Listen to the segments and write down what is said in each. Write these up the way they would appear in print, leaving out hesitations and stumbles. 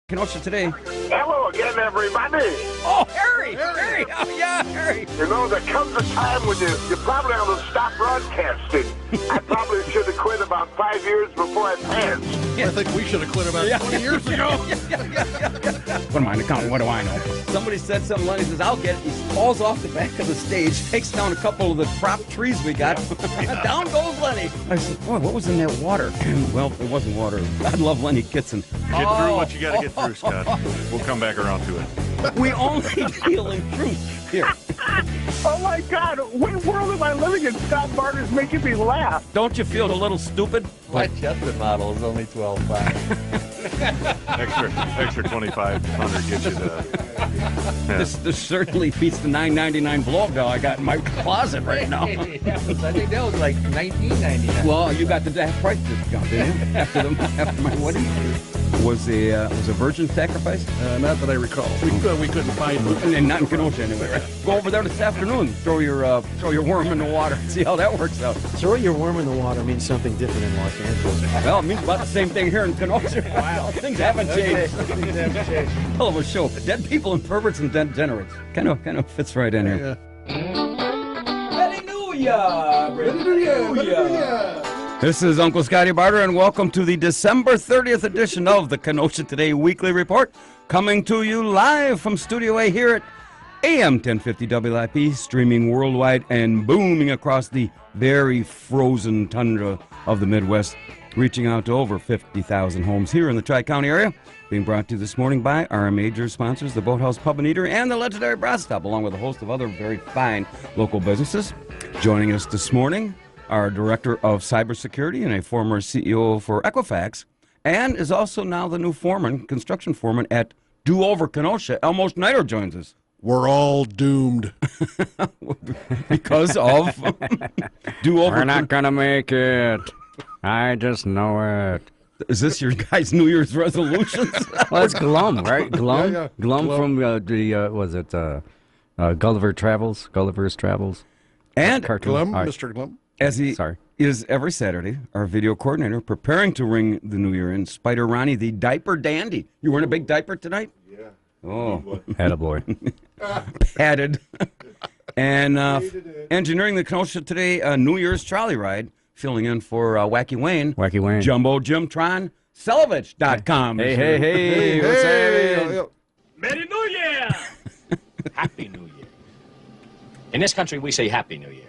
Kenosha today. Hello again, everybody. Oh, Harry! Harry! Oh, yeah, Harry! You know, there comes a time when you probably ought to stop broadcasting. I probably should have quit about 5 years before I passed. I think we should have quit about 20 years ago. What am I an accountant? What do I know? Somebody said something, Lenny says, I'll get it. He falls off the back of the stage, takes down a couple of the prop trees we got. Down goes Lenny. I said, boy, what was in that water? Well, it wasn't water. I love Lenny Kitson. Get through what you got to get through, Scott. We'll come back around to it. We only deal in truth here. Oh, my God. What world am I living in? Scott Barter's making me laugh. Don't you feel a little stupid? My Chester model is only 12.5. Extra 2,500 gets you the. This certainly beats the $9.99 blow-up doll I got in my closet right now. I think that was like $19.99. Well, you got the half price discount, didn't you? After my wedding. Was a virgin sacrifice? Not that I recall. We couldn't find one. And not in Kenosha anyway, right? Go over there this afternoon. Throw your worm in the water. See how that works out. Throw your worm in the water means something different in Los Angeles. Well, it means about the same thing here in Kenosha. Wow. Things haven't changed. Things haven't changed. Hell of a show. Dead people and perverts and degenerates. Kind of fits right in here. Happy New Year! Happy New Year! This is Uncle Scotty Barter, and welcome to the December 30th edition of the Kenosha Today Weekly Report, coming to you live from Studio A here at AM 1050 WIP, streaming worldwide and booming across the very frozen tundra of the Midwest, reaching out to over 50,000 homes here in the Tri-County area, being brought to you this morning by our major sponsors, the Boathouse Pub and Eater and the legendary Brass Stop, along with a host of other very fine local businesses. Joining us this morning, our Director of Cybersecurity and a former CEO for Equifax, and is also now the new construction foreman at Do Over Kenosha. Elmo Schneider joins us. We're all doomed. Because of Do Over. We're not going to make it. I just know it. Is this your guys' New Year's resolutions? Well, it's Glum, right? Glum? Yeah. Glum from Gulliver's Travels? And cartoon. Glum, All right. Mr. Glum. as he is every Saturday, our video coordinator, preparing to ring the new year in, Spider Ronnie, the diaper dandy. You wearing a big diaper tonight? Yeah. Oh. Attaboy. Padded. And engineering the Kenosha Today New Year's trolley ride, filling in for Wacky Wayne. Wacky Wayne. Jumbo Jim Tron, Celovich.com. Hey, what's happening? Merry New Year! Happy New Year. In this country, we say Happy New Year.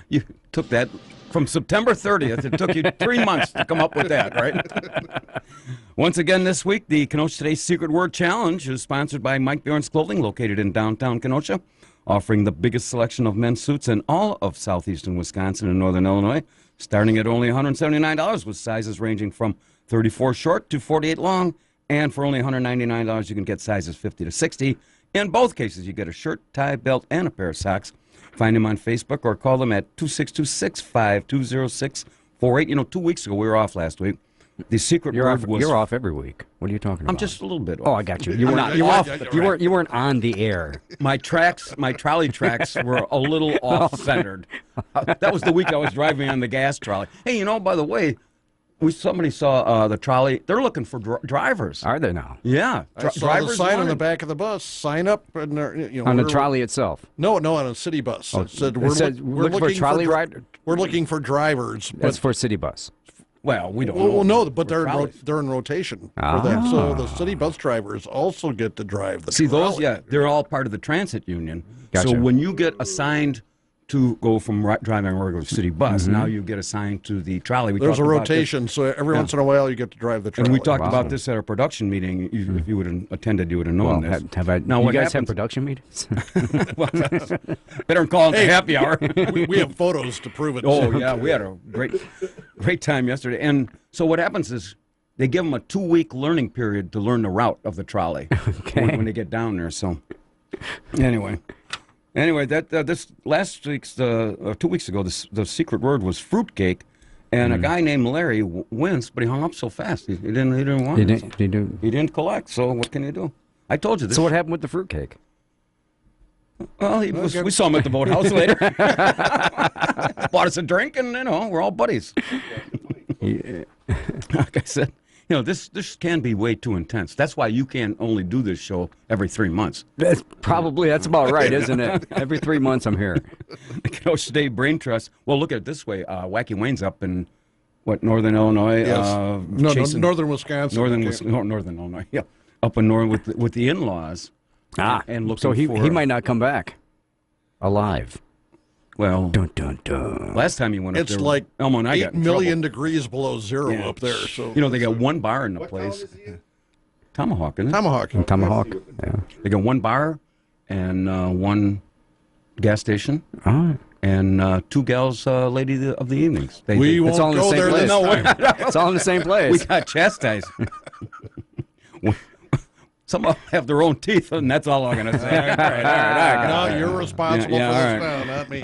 You took that from September 30th. It took you 3 months to come up with that, right? Once again this week, the Kenosha Today Secret Word Challenge is sponsored by Mike Bjorn's Clothing, located in downtown Kenosha, offering the biggest selection of men's suits in all of southeastern Wisconsin and northern Illinois, starting at only $179 with sizes ranging from 34 short to 48 long, and for only $199 you can get sizes 50 to 60. In both cases, you get a shirt, tie, belt, and a pair of socks. Find them on Facebook or call them at 262-6520648. You know, 2 weeks ago, we were off last week. The secret word was... You're off every week. What are you talking about? I'm just a little bit off. Oh, I got you. You weren't on the air. My trolley tracks were a little off-centered. That was the week I was driving on the gas trolley. Hey, you know, by the way, somebody saw the trolley. They're looking for drivers. Are they now? Yeah. I saw the sign on the back of the bus. Sign up. And, on the trolley itself? No, on a city bus. Oh, it said, we're looking for trolley rider? We're looking for drivers. That's for city bus. Well, we don't know. Well, no, but they're in rotation for them. So the city bus drivers also get to drive the trolley. See, those, they're all part of the transit union. Gotcha. So when you get assigned to go from driving a regular city bus, now you get assigned to the trolley. There's a rotation, so every once in a while you get to drive the trolley. And we talked about this at our production meeting. If you would have attended, you would have known this. Now, you guys have production meetings? Well, better than calling it happy hour. we have photos to prove it. Oh, yeah, we had a great time yesterday. And so what happens is they give them a 2-week learning period to learn the route of the trolley when they get down there. So anyway, this last week's 2 weeks ago, the secret word was fruitcake, and a guy named Larry winced, but he hung up so fast he didn't want it. He didn't collect. So what can you do? I told you this. So what happened with the fruitcake? Well, we saw him at the boathouse later. Bought us a drink, and we're all buddies. Like I said, this can be way too intense. That's why you can only do this show every 3 months. That's about right, isn't it? Every 3 months I'm here. The Kenosha State Brain Trust. Well, look at it this way. Wacky Wayne's up in, northern Illinois? Yes. Northern Wisconsin. Northern Illinois, yeah. Up in north with the in-laws. And looking so he for... might not come back alive. Well, dun, dun, dun. Last time you went up there... It's like Elmo and I 8 million degrees below zero up there. So they got one bar in the place. Tomahawk, isn't it? Tomahawk. Yeah. They got one bar and one gas station. All right. And 2 gals, lady of the evenings. It's all in the same place. It's all in the same place. We got chastised. Some of them have their own teeth, and that's all I'm going to say. All right. No, you're responsible for this now, not me.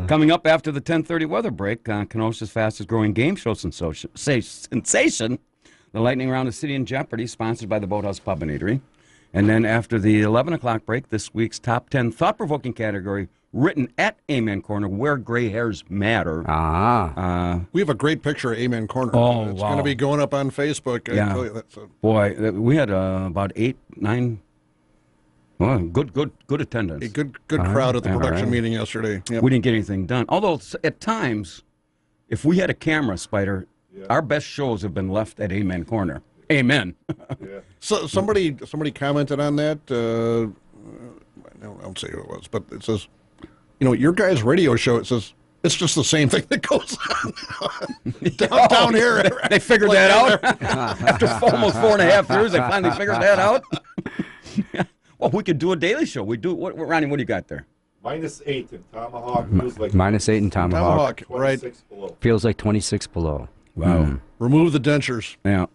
Coming up after the 10:30 weather break, Kenosha's fastest-growing game show sensation, the Lightning Round of City in Jeopardy, sponsored by the Boathouse Pub and Eatery. And then after the 11 o'clock break, this week's top 10 thought-provoking category, written at Amen Corner, where gray hairs matter. We have a great picture of Amen Corner. Oh, it's going to be going up on Facebook. I tell you that, Boy, we had about 8, 9. Well, good attendance. A good crowd at the production meeting yesterday. Yep. We didn't get anything done. Although at times, if we had a camera, Spider, our best shows have been left at Amen Corner. Amen. So somebody commented on that. I don't say who it was, but it says, your guys' radio show, it says, it's just the same thing that goes on down here. They figured that out? After almost 4.5 years, they finally figured that out? Well, we could do a daily show. Ronnie, what do you got there? -8 in Tomahawk. Feels like -8 in Tomahawk. Right. Below. Feels like 26 below. Wow. Remove the dentures. Yeah.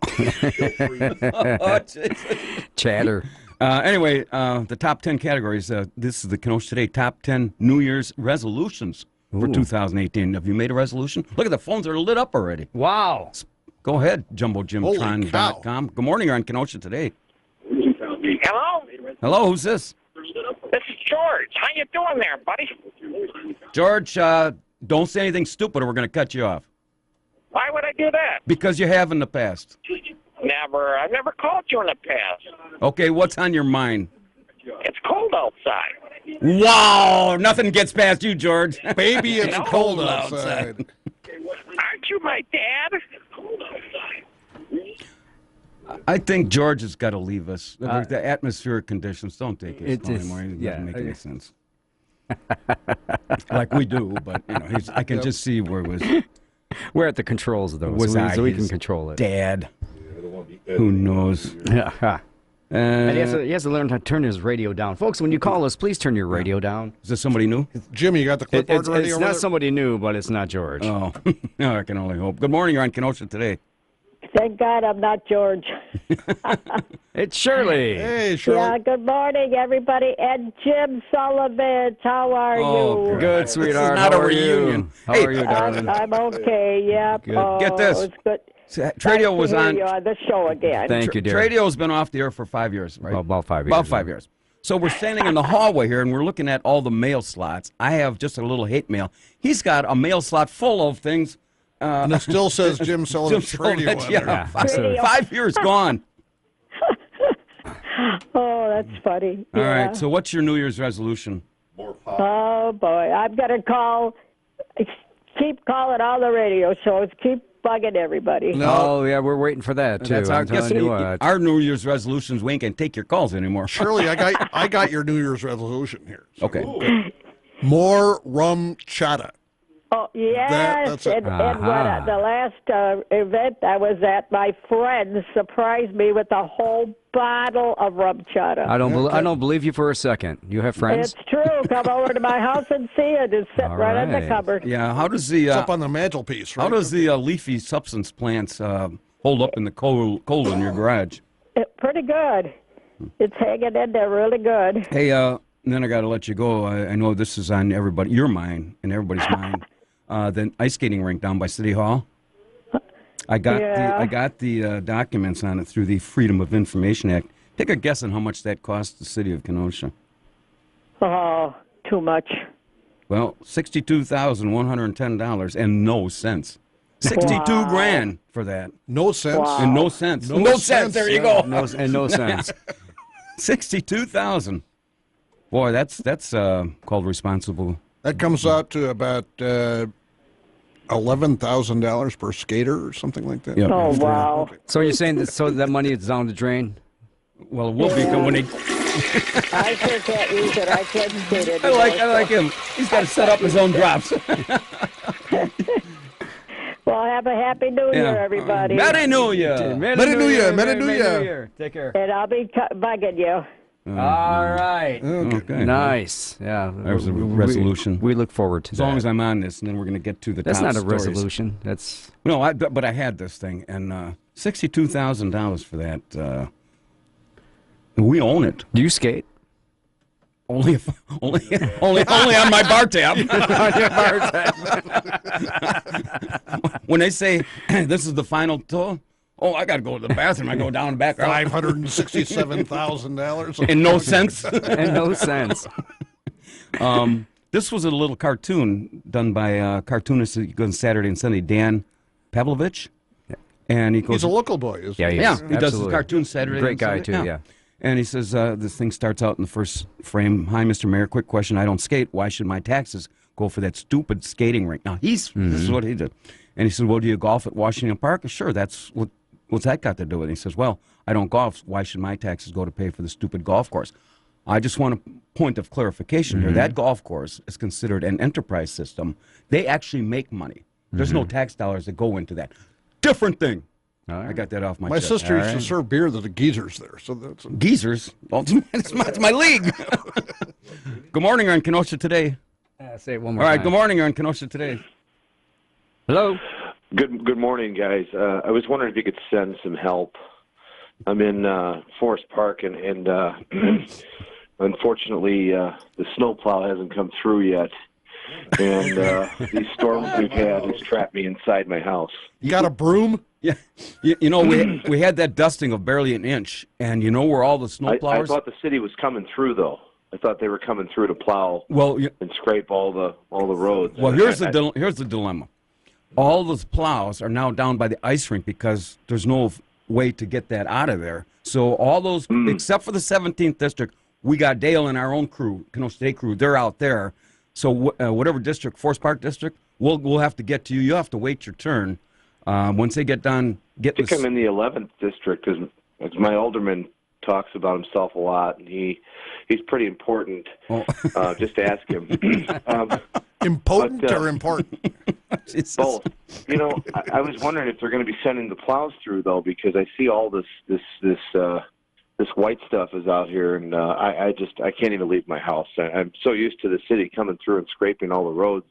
Chatter. Anyway, the top 10 categories. This is the Kenosha Today top 10 New Year's resolutions for 2018. Have you made a resolution? Look at the phones are lit up already. Wow. Go ahead, JumboJimTron.com. Good morning. You're on Kenosha Today. Hello? Hello, who's this? This is George. How you doing there, buddy? George, don't say anything stupid or we're going to cut you off. Why would I do that? Because you have in the past. Never. I've never called you in the past. Okay, what's on your mind? It's cold outside. Wow, nothing gets past you, George. Baby, it's cold outside. Aren't you my dad? I think George has got to leave us. The atmospheric conditions don't take it anymore. It doesn't make any sense. Like we do, but I can just see where it was. We're at the controls, though, so we can control it. Dad. Who knows? Yeah. And he has to learn how to turn his radio down. Folks, when you call us, please turn your radio down. Is this somebody new? Jim, you got the clipboard ready? It's not somebody new, but it's not George. Oh, no, I can only hope. Good morning. You're on Kenosha Today. Thank God I'm not George. It's Shirley. Hey, Shirley. Yeah, good morning, everybody. And Jim Sullivan, how are you? Good, sweetheart. This is not how a are reunion. You? How are you, darling? I'm okay, yep. Good. Oh, Get this. It's good. Tradio was nice to on. hear you on the show again. Thank you, dear. Tradio's been off the air for 5 years, right? About 5 years. About 5 years. So we're standing in the hallway here, and we're looking at all the mail slots. I have just a little hate mail. He's got a mail slot full of things. And it still says Jim Sullivan's radio on there. Yeah, 5 years gone. Oh, that's funny. All Yeah. right, so what's your New Year's resolution? Oh, boy. I'm going to keep calling all the radio shows, keep bugging everybody. No. Oh, yeah, we're waiting for that, too. That's I'm telling you what. our New Year's resolutions. We ain't can take your calls anymore. Shirley, I got your New Year's resolution here. Okay. More rum chata. Oh, yes. That's it. And when the last event I was at, my friend surprised me with a whole bottle of rum chata. I don't believe you for a second. You have friends? It's true. Come over to my house and see it. It's sitting right in the cupboard. Yeah, how does the... It's up on the mantelpiece, right? How does the leafy substance plants hold up in the cold in your garage? Pretty good. It's hanging in there really good. Hey, then I got to let you go. I know this is on your mind and everybody's mind. The ice skating rink down by City Hall. I got the documents on it through the Freedom of Information Act. Take a guess on how much that costs the city of Kenosha. Oh, too much. Well, $62,110 and no cents. 62 grand for that. No sense. Wow. And no sense. No No sense. sense. There you Yeah. go. No sense. 62,000. Boy, that's called responsible. That comes out to about $11,000 per skater or something like that. Yeah. Oh, wow. So you're saying that that money is down the drain? Well, it will be when they. I sure can't use it. I can't skate it. I like him. He's got to set up his own drops. Well, have a happy New Year, everybody. Merry New Year. Merry New Year. Merry New Year. Take care. And I'll be bugging you. All right. Okay. Nice. Yeah. There's a resolution. We look forward to As that. long as I'm on this, and then we're going to get to the That's top not a stories. resolution. That's No, but I had this thing, and $62,000 for that. We own it. Do you skate? Only on my bar tab. When they say this is the final tour, I got to go to the bathroom. I go down the back. $567,000. In no sense. In no sense. This was a little cartoon done by a cartoonist who goes Saturday and Sunday, Dan Pavlovich. And he goes, He's a local boy, isn't Yeah, he? he yeah, is. he does his Absolutely. cartoon Saturday. Great and guy, Sunday. too, yeah. And he says, this thing starts out in the first frame. Hi, Mr. Mayor. Quick question. I don't skate. Why should my taxes go for that stupid skating rink? Now, this is what he did. And he said, well, do you golf at Washington Park? Sure, what's that got to do with it? He says, well, I don't golf. Why should my taxes go to pay for the stupid golf course? I just want a point of clarification here. That golf course is considered an enterprise system. They actually make money. There's no tax dollars that go into that. Different thing. I got that off my My chest. sister used to serve beer to the geezers there. So that's Geezers. Well, it's my league. Good morning, you're on Kenosha Today. Say it one more All right, time. good morning, you're on Kenosha Today. Hello. Good morning, guys. I was wondering if you could send some help. I'm in Forest Park, and unfortunately, the snowplow hasn't come through yet. And these storms we've had has trapped me inside my house. You got a broom? Yeah, you know, we had that dusting of barely an inch, and you know where all the snow I plowers. thought the city was coming through, though. I thought they were coming through to plow Well, and scrape all the roads. well, here's the dilemma. All those plows are now down by the ice rink because there's no way to get that out of there. So all those, except for the 17th district, we got Dale and our own crew, Kenosha State crew. They're out there. So whatever district, Forest Park district, we'll have to get to you. You'll have to wait your turn. Once they get done, I think I'm in the 11th district because my alderman talks about himself a lot, and he's pretty important. Just ask him. Impotent or important? Both. You know, I was wondering if they're going to be sending the plows through though, because I see all this white stuff is out here, and I can't even leave my house. I'm so used to the city coming through and scraping all the roads.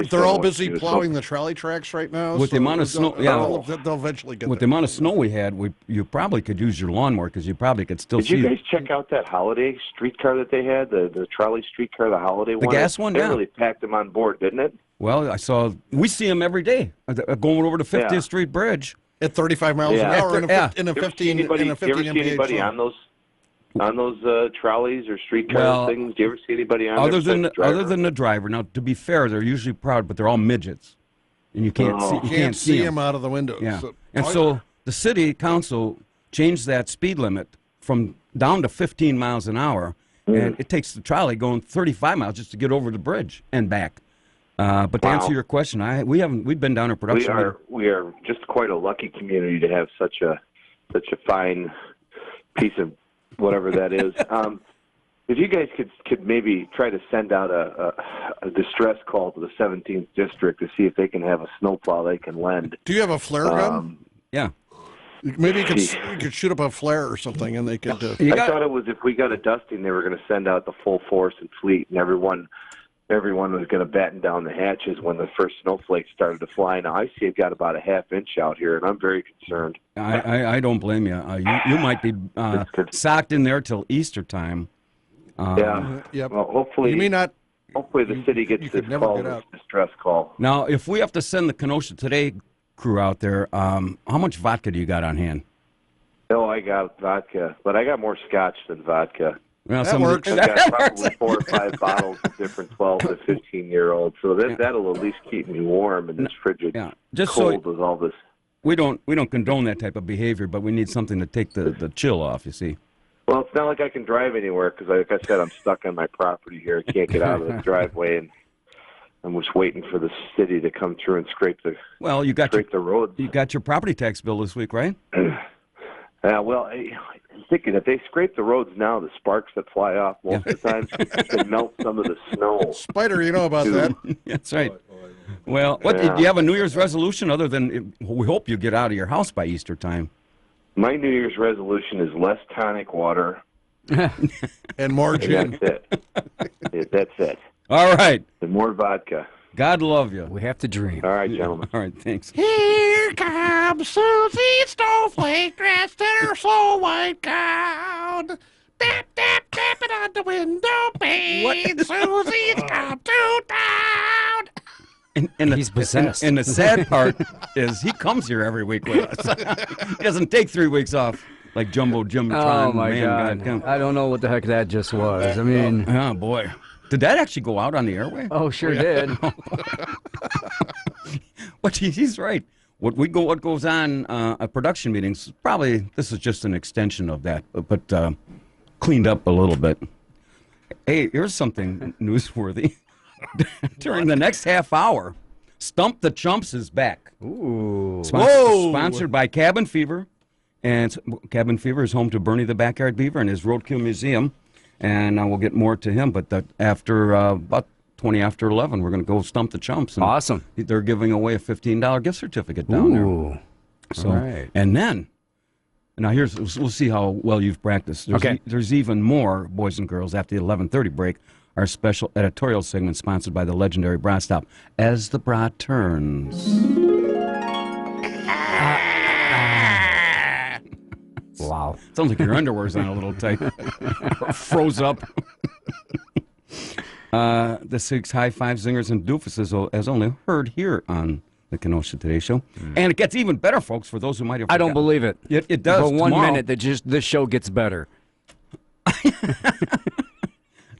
They're all busy plowing the trolley tracks right now. With the amount of snow, they'll eventually get with there. the amount of snow we had, you probably could use your lawnmower because you probably could still Did see you guys check out that holiday streetcar that they had, the trolley streetcar, the holiday one? The gas one, They yeah. really packed them on board, didn't it? Well, we see them every day going over the 50th Street Bridge. At 35 miles an hour in a 15 You ever see anybody mph on those trolleys or streetcar things? Do you ever see anybody on other there? Other than the driver? Now, to be fair, they're usually proud, but they're all midgets, and you can't see. You can't see them out of the windows. Yeah, so the city council changed that speed limit from down to 15 miles an hour, and it takes the trolley going 35 miles just to get over the bridge and back. But to answer your question, we've been down in production. We are just quite a lucky community to have such a fine piece of whatever that is. If you guys could maybe try to send out a distress call to the 17th district to see if they can have a snowplow they can lend. Do you have a flare gun? Yeah. Maybe you could shoot up a flare or something, and they could. I thought it was if we got a dusting, they were going to send out the full force and fleet, and everyone was going to batten down the hatches when the first snowflakes started to fly. Now I see it got about a half inch out here, and I'm very concerned. I don't blame you. You might be socked in there till Easter time. Yep. Well, hopefully you may not. Hopefully the city gets this call, this distress call. Now, if we have to send the Kenosha Today crew out there, how much vodka do you got on hand? Oh, I got vodka, but I got more scotch than vodka. Well, That works. I've got probably 4 or 5 bottles of different 12 to 15-year-olds, so that'll at least keep me warm in this frigid cold with all this. We don't condone that type of behavior, but we need something to take the chill off, you see. Well, it's not like I can drive anywhere because, like I said, I'm stuck on my property here. I can't get out of the driveway, and I'm just waiting for the city to come through and scrape the the roads. You got your property tax bill this week, right? Well, I'm thinking if they scrape the roads now, the sparks that fly off most of the time can melt some of the snow. Spider, you know about that? That's right. Well, do you have a New Year's resolution other than we hope you get out of your house by Easter time? My New Year's resolution is less tonic water. And more gin. That's it. That's it. All right. And more vodka. God love you. We have to dream. All right, gentlemen. All right, thanks. Here comes Susie Snowflake dressed in her snow white gown. Tap, tap, tap it on the window pane. Susie's come to town. And He's possessed. And the sad part is he comes here every week with us. He doesn't take 3 weeks off like Jumbo Jim. Oh, my God. I don't know what the heck that just was. I mean... Oh, boy. Did that actually go out on the airway? Oh, sure did. But he's right. What goes on at production meetings, probably this is just an extension of that, but cleaned up a little bit. Hey, here's something newsworthy. During the next half hour, Stump the Chumps is back. Ooh. Sponsored by Cabin Fever. And Cabin Fever is home to Bernie the Backyard Beaver and his Roadkill Museum. And we'll get more to him. But after about 20 after 11, we're going to go Stump the Chumps. And awesome. They're giving away a $15 gift certificate down there. So, all right. And then, now we'll see how well you've practiced. There's even more, boys and girls, after the 11:30 break. Our special editorial segment sponsored by the legendary Bra Stop. As the bra turns. Wow. Sounds like your underwear's on a little tight. Or froze up. The 6 high five zingers and doofuses as only heard here on the Kenosha Today Show. And it gets even better, folks, for those who might have forgotten. I don't believe it. It does. For 1 minute, this show gets better.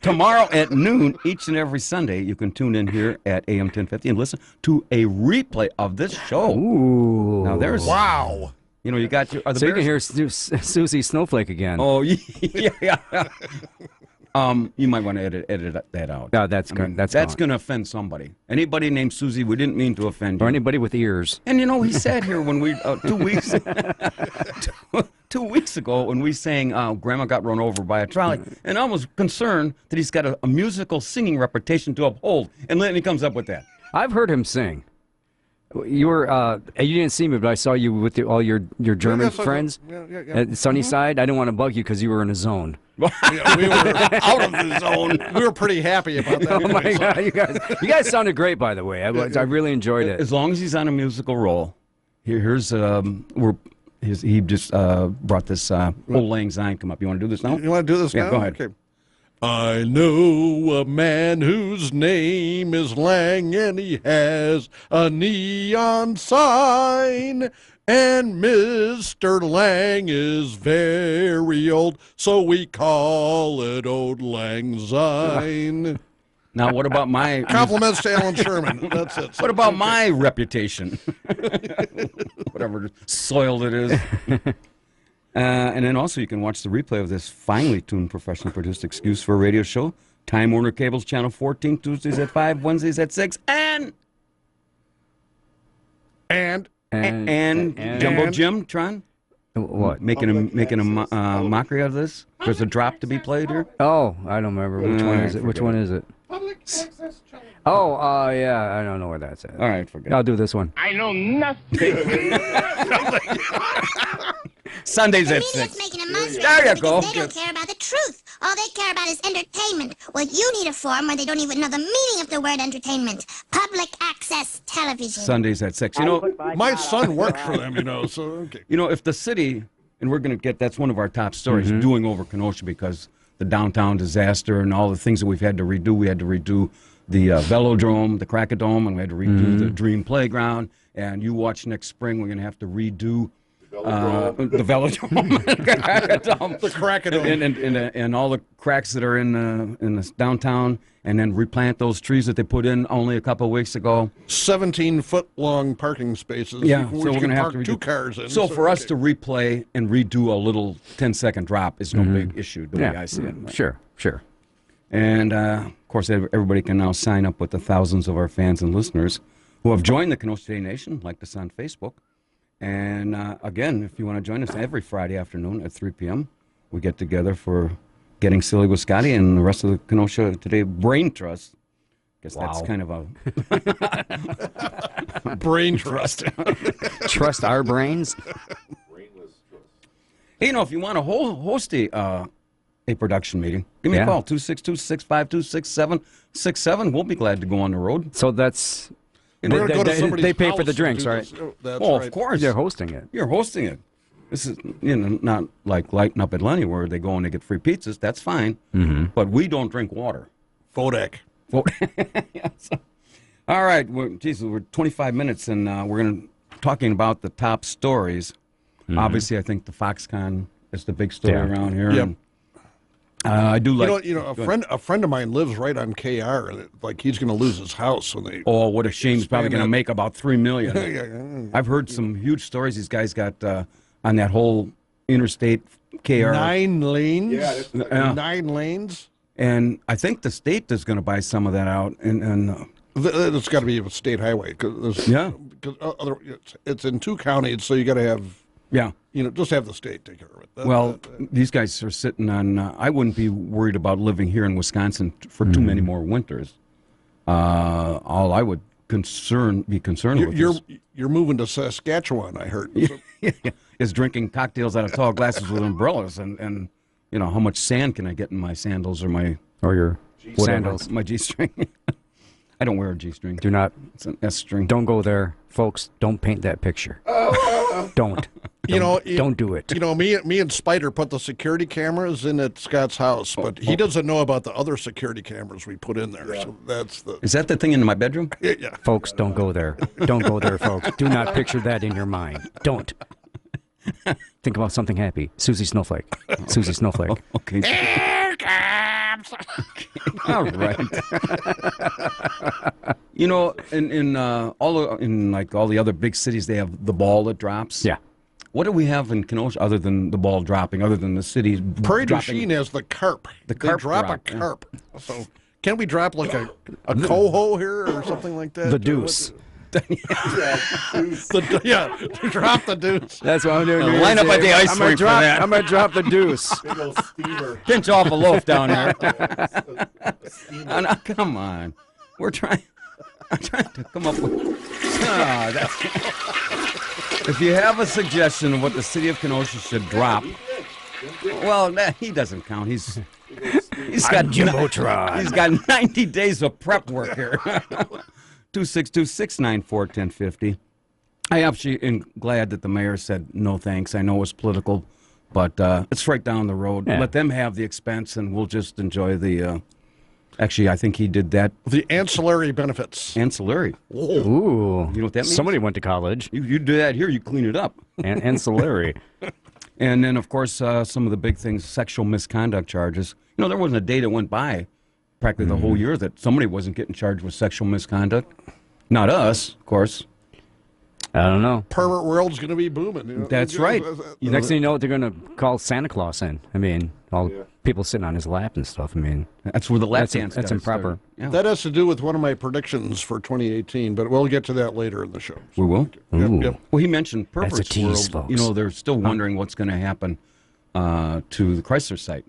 Tomorrow at noon, each and every Sunday, you can tune in here at AM 1050 and listen to a replay of this show. Ooh. Now there's... Wow. You know, you got your... So you can hear Susie Snowflake again. Oh, yeah. You might want to edit that out. No, that's going to offend somebody. Anybody named Susie, we didn't mean to offend you. Or anybody with ears. And, you know, he sat here when we... 2 weeks... 2 weeks ago when we sang Grandma Got Run Over by a Trolley, and I was concerned that he's got a musical singing reputation to uphold, and then he comes up with that. I've heard him sing. You were you didn't see me, but I saw you with all your German friends at Sunnyside. I didn't want to bug you because you were in a zone. We were out of the zone. We were pretty happy about that. Oh my God, you guys sounded gret, by the way. I really enjoyed it. As long as he's on a musical roll. Here's he just brought this Old Lang Syne come up. You want to do this now? You want to do this now? Go ahead. Okay. I know a man whose name is Lang, and he has a neon sign. And Mr. Lang is very old, so we call it Old Lang Syne. Now, what about my... Compliments to Alan Sherman. That's it. What about my reputation? Whatever soiled it is. And then also you can watch the replay of this finely tuned, professionally produced Excuse for a Radio show. Time Warner Cable's Channel 14, Tuesdays at 5, Wednesdays at 6, and Jumbo Jim, Tron? What? Making a mockery of this? There's a drop to be played here? Oh, I don't remember. Which one is it? Which one is it? Oh, yeah, I don't know where that's at. All right, forget it. I'll do this one. I know nothing. Sundays at 6. There you go. They don't care about the truth. All they care about is entertainment. Well, you need a forum where they don't even know the meaning of the word entertainment. Public access television. Sundays at 6. You know, my son works for them, so, okay. You know, if the city, and we're going to get, that's one of our top stories, doing over Kenosha because the downtown disaster and all the things that we've had to redo. We had to redo the Velodrome, the Crackadome, and we had to redo the Dream Playground. And you watch next spring, we're going to have to redo the velodrome, The Crackadome. and all the cracks that are in the downtown, and then replant those trees that they put in only a couple of weeks ago. 17-foot long parking spaces. Yeah, which so we're you going to can have park to two cars in. So for us to replay and redo a little 10-second drop is no big issue the way I see it. Sure. And of course, everybody can now sign up with the thousands of our fans and listeners who have joined the Kenosha Today Nation, like us on Facebook. And again, if you want to join us every Friday afternoon at 3 p.m., we get together for Getting Silly with Scotty and the rest of the Kenosha Today Brain Trust. Guess that's kind of a brain trust. Trust our brains. Hey, if you want to host a production meeting, give me a call, 262-652-6767. We'll be glad to go on the road. So that's... They pay for the drinks, right? That's right. Of course. They're hosting it. You're hosting it. This is not like Lighten Up Atlanta where they go and they get free pizzas. That's fine. Mm-hmm. But we don't drink water. Vodak. All right. We're 25 minutes, and we're talking about the top stories. Mm-hmm. Obviously, I think the Foxconn is the big story around here. Yep. And, I do like. A friend of mine lives right on KR. Like he's going to lose his house when they. Oh, what a shame! He's probably going to make about $3 million. Yeah. I've heard some huge stories. These guys got on that whole interstate KR 9 lanes. Yeah, 9 lanes. And I think the state is going to buy some of that out, and it's got to be a state highway because it's in 2 counties, so you got to have just have the state take care of it. These guys are sitting on. I wouldn't be worried about living here in Wisconsin for too many more winters. All I would be concerned with you're moving to Saskatchewan, I heard. Is drinking cocktails out of tall glasses with umbrellas, and how much sand can I get in my sandals or your sandals, my G-string. I don't wear a G-string. Do not. It's an S-string. Don't go there, folks. Don't paint that picture. Don't. Don't do it. Me and Spider put the security cameras in at Scott's house, but he doesn't know about the other security cameers we put in there. Yeah. So Is that the thing in my bedroom? Yeah. Folks, don't go there. Don't go there, folks. Do not picture that in your mind. Don't. Think about something happy. Susie Snowflake. Susie Snowflake. Okay. Here comes. All right. In all the other big cities, they have the ball that drops. Yeah. What do we have in Kenosha other than the ball dropping? Other than the city Prairie du dropping? Chien has the carp. The carp drop a carp. Yeah. So can we drop like a coho here or something like that? The deuce. Drop the deuce. That's what I'm doing. Line up at the ice rink for that. I'm gonna drop the deuce. Big old steamer. Pinch off a loaf down here. Come on, I'm trying to come up with. If you have a suggestion of what the city of Kenosha should drop, well, he doesn't count. He's got Jumbotron. He's got 90 days of prep work here. 262-694-1050. I actually am glad that the mayor said no thanks. I know it was political, but it's right down the road. Yeah. Let them have the expense, and we'll just enjoy the. Actually, I think he did that. The ancillary benefits. Ancillary. Ooh. You know what that means? Somebody went to college. You do that here, you clean it up. Ancillary. And then, of course, some of the big things, sexual misconduct charges. There wasn't a day that went by practically the whole year that somebody wasn't getting charged with sexual misconduct. Not us, of course. I don't know. Pervert world's going to be booming. That's right. Next thing you know, they're going to call Santa Claus in. I mean, people sitting on his lap and stuff. I mean, that's where the lap dance. That's improper. Yeah. That has to do with one of my predictions for 2018, but we'll get to that later in the show. We will. Yep. Well, he mentioned That's a Pervert's tease, World. folks. They're still wondering what's going to happen to the Chrysler site.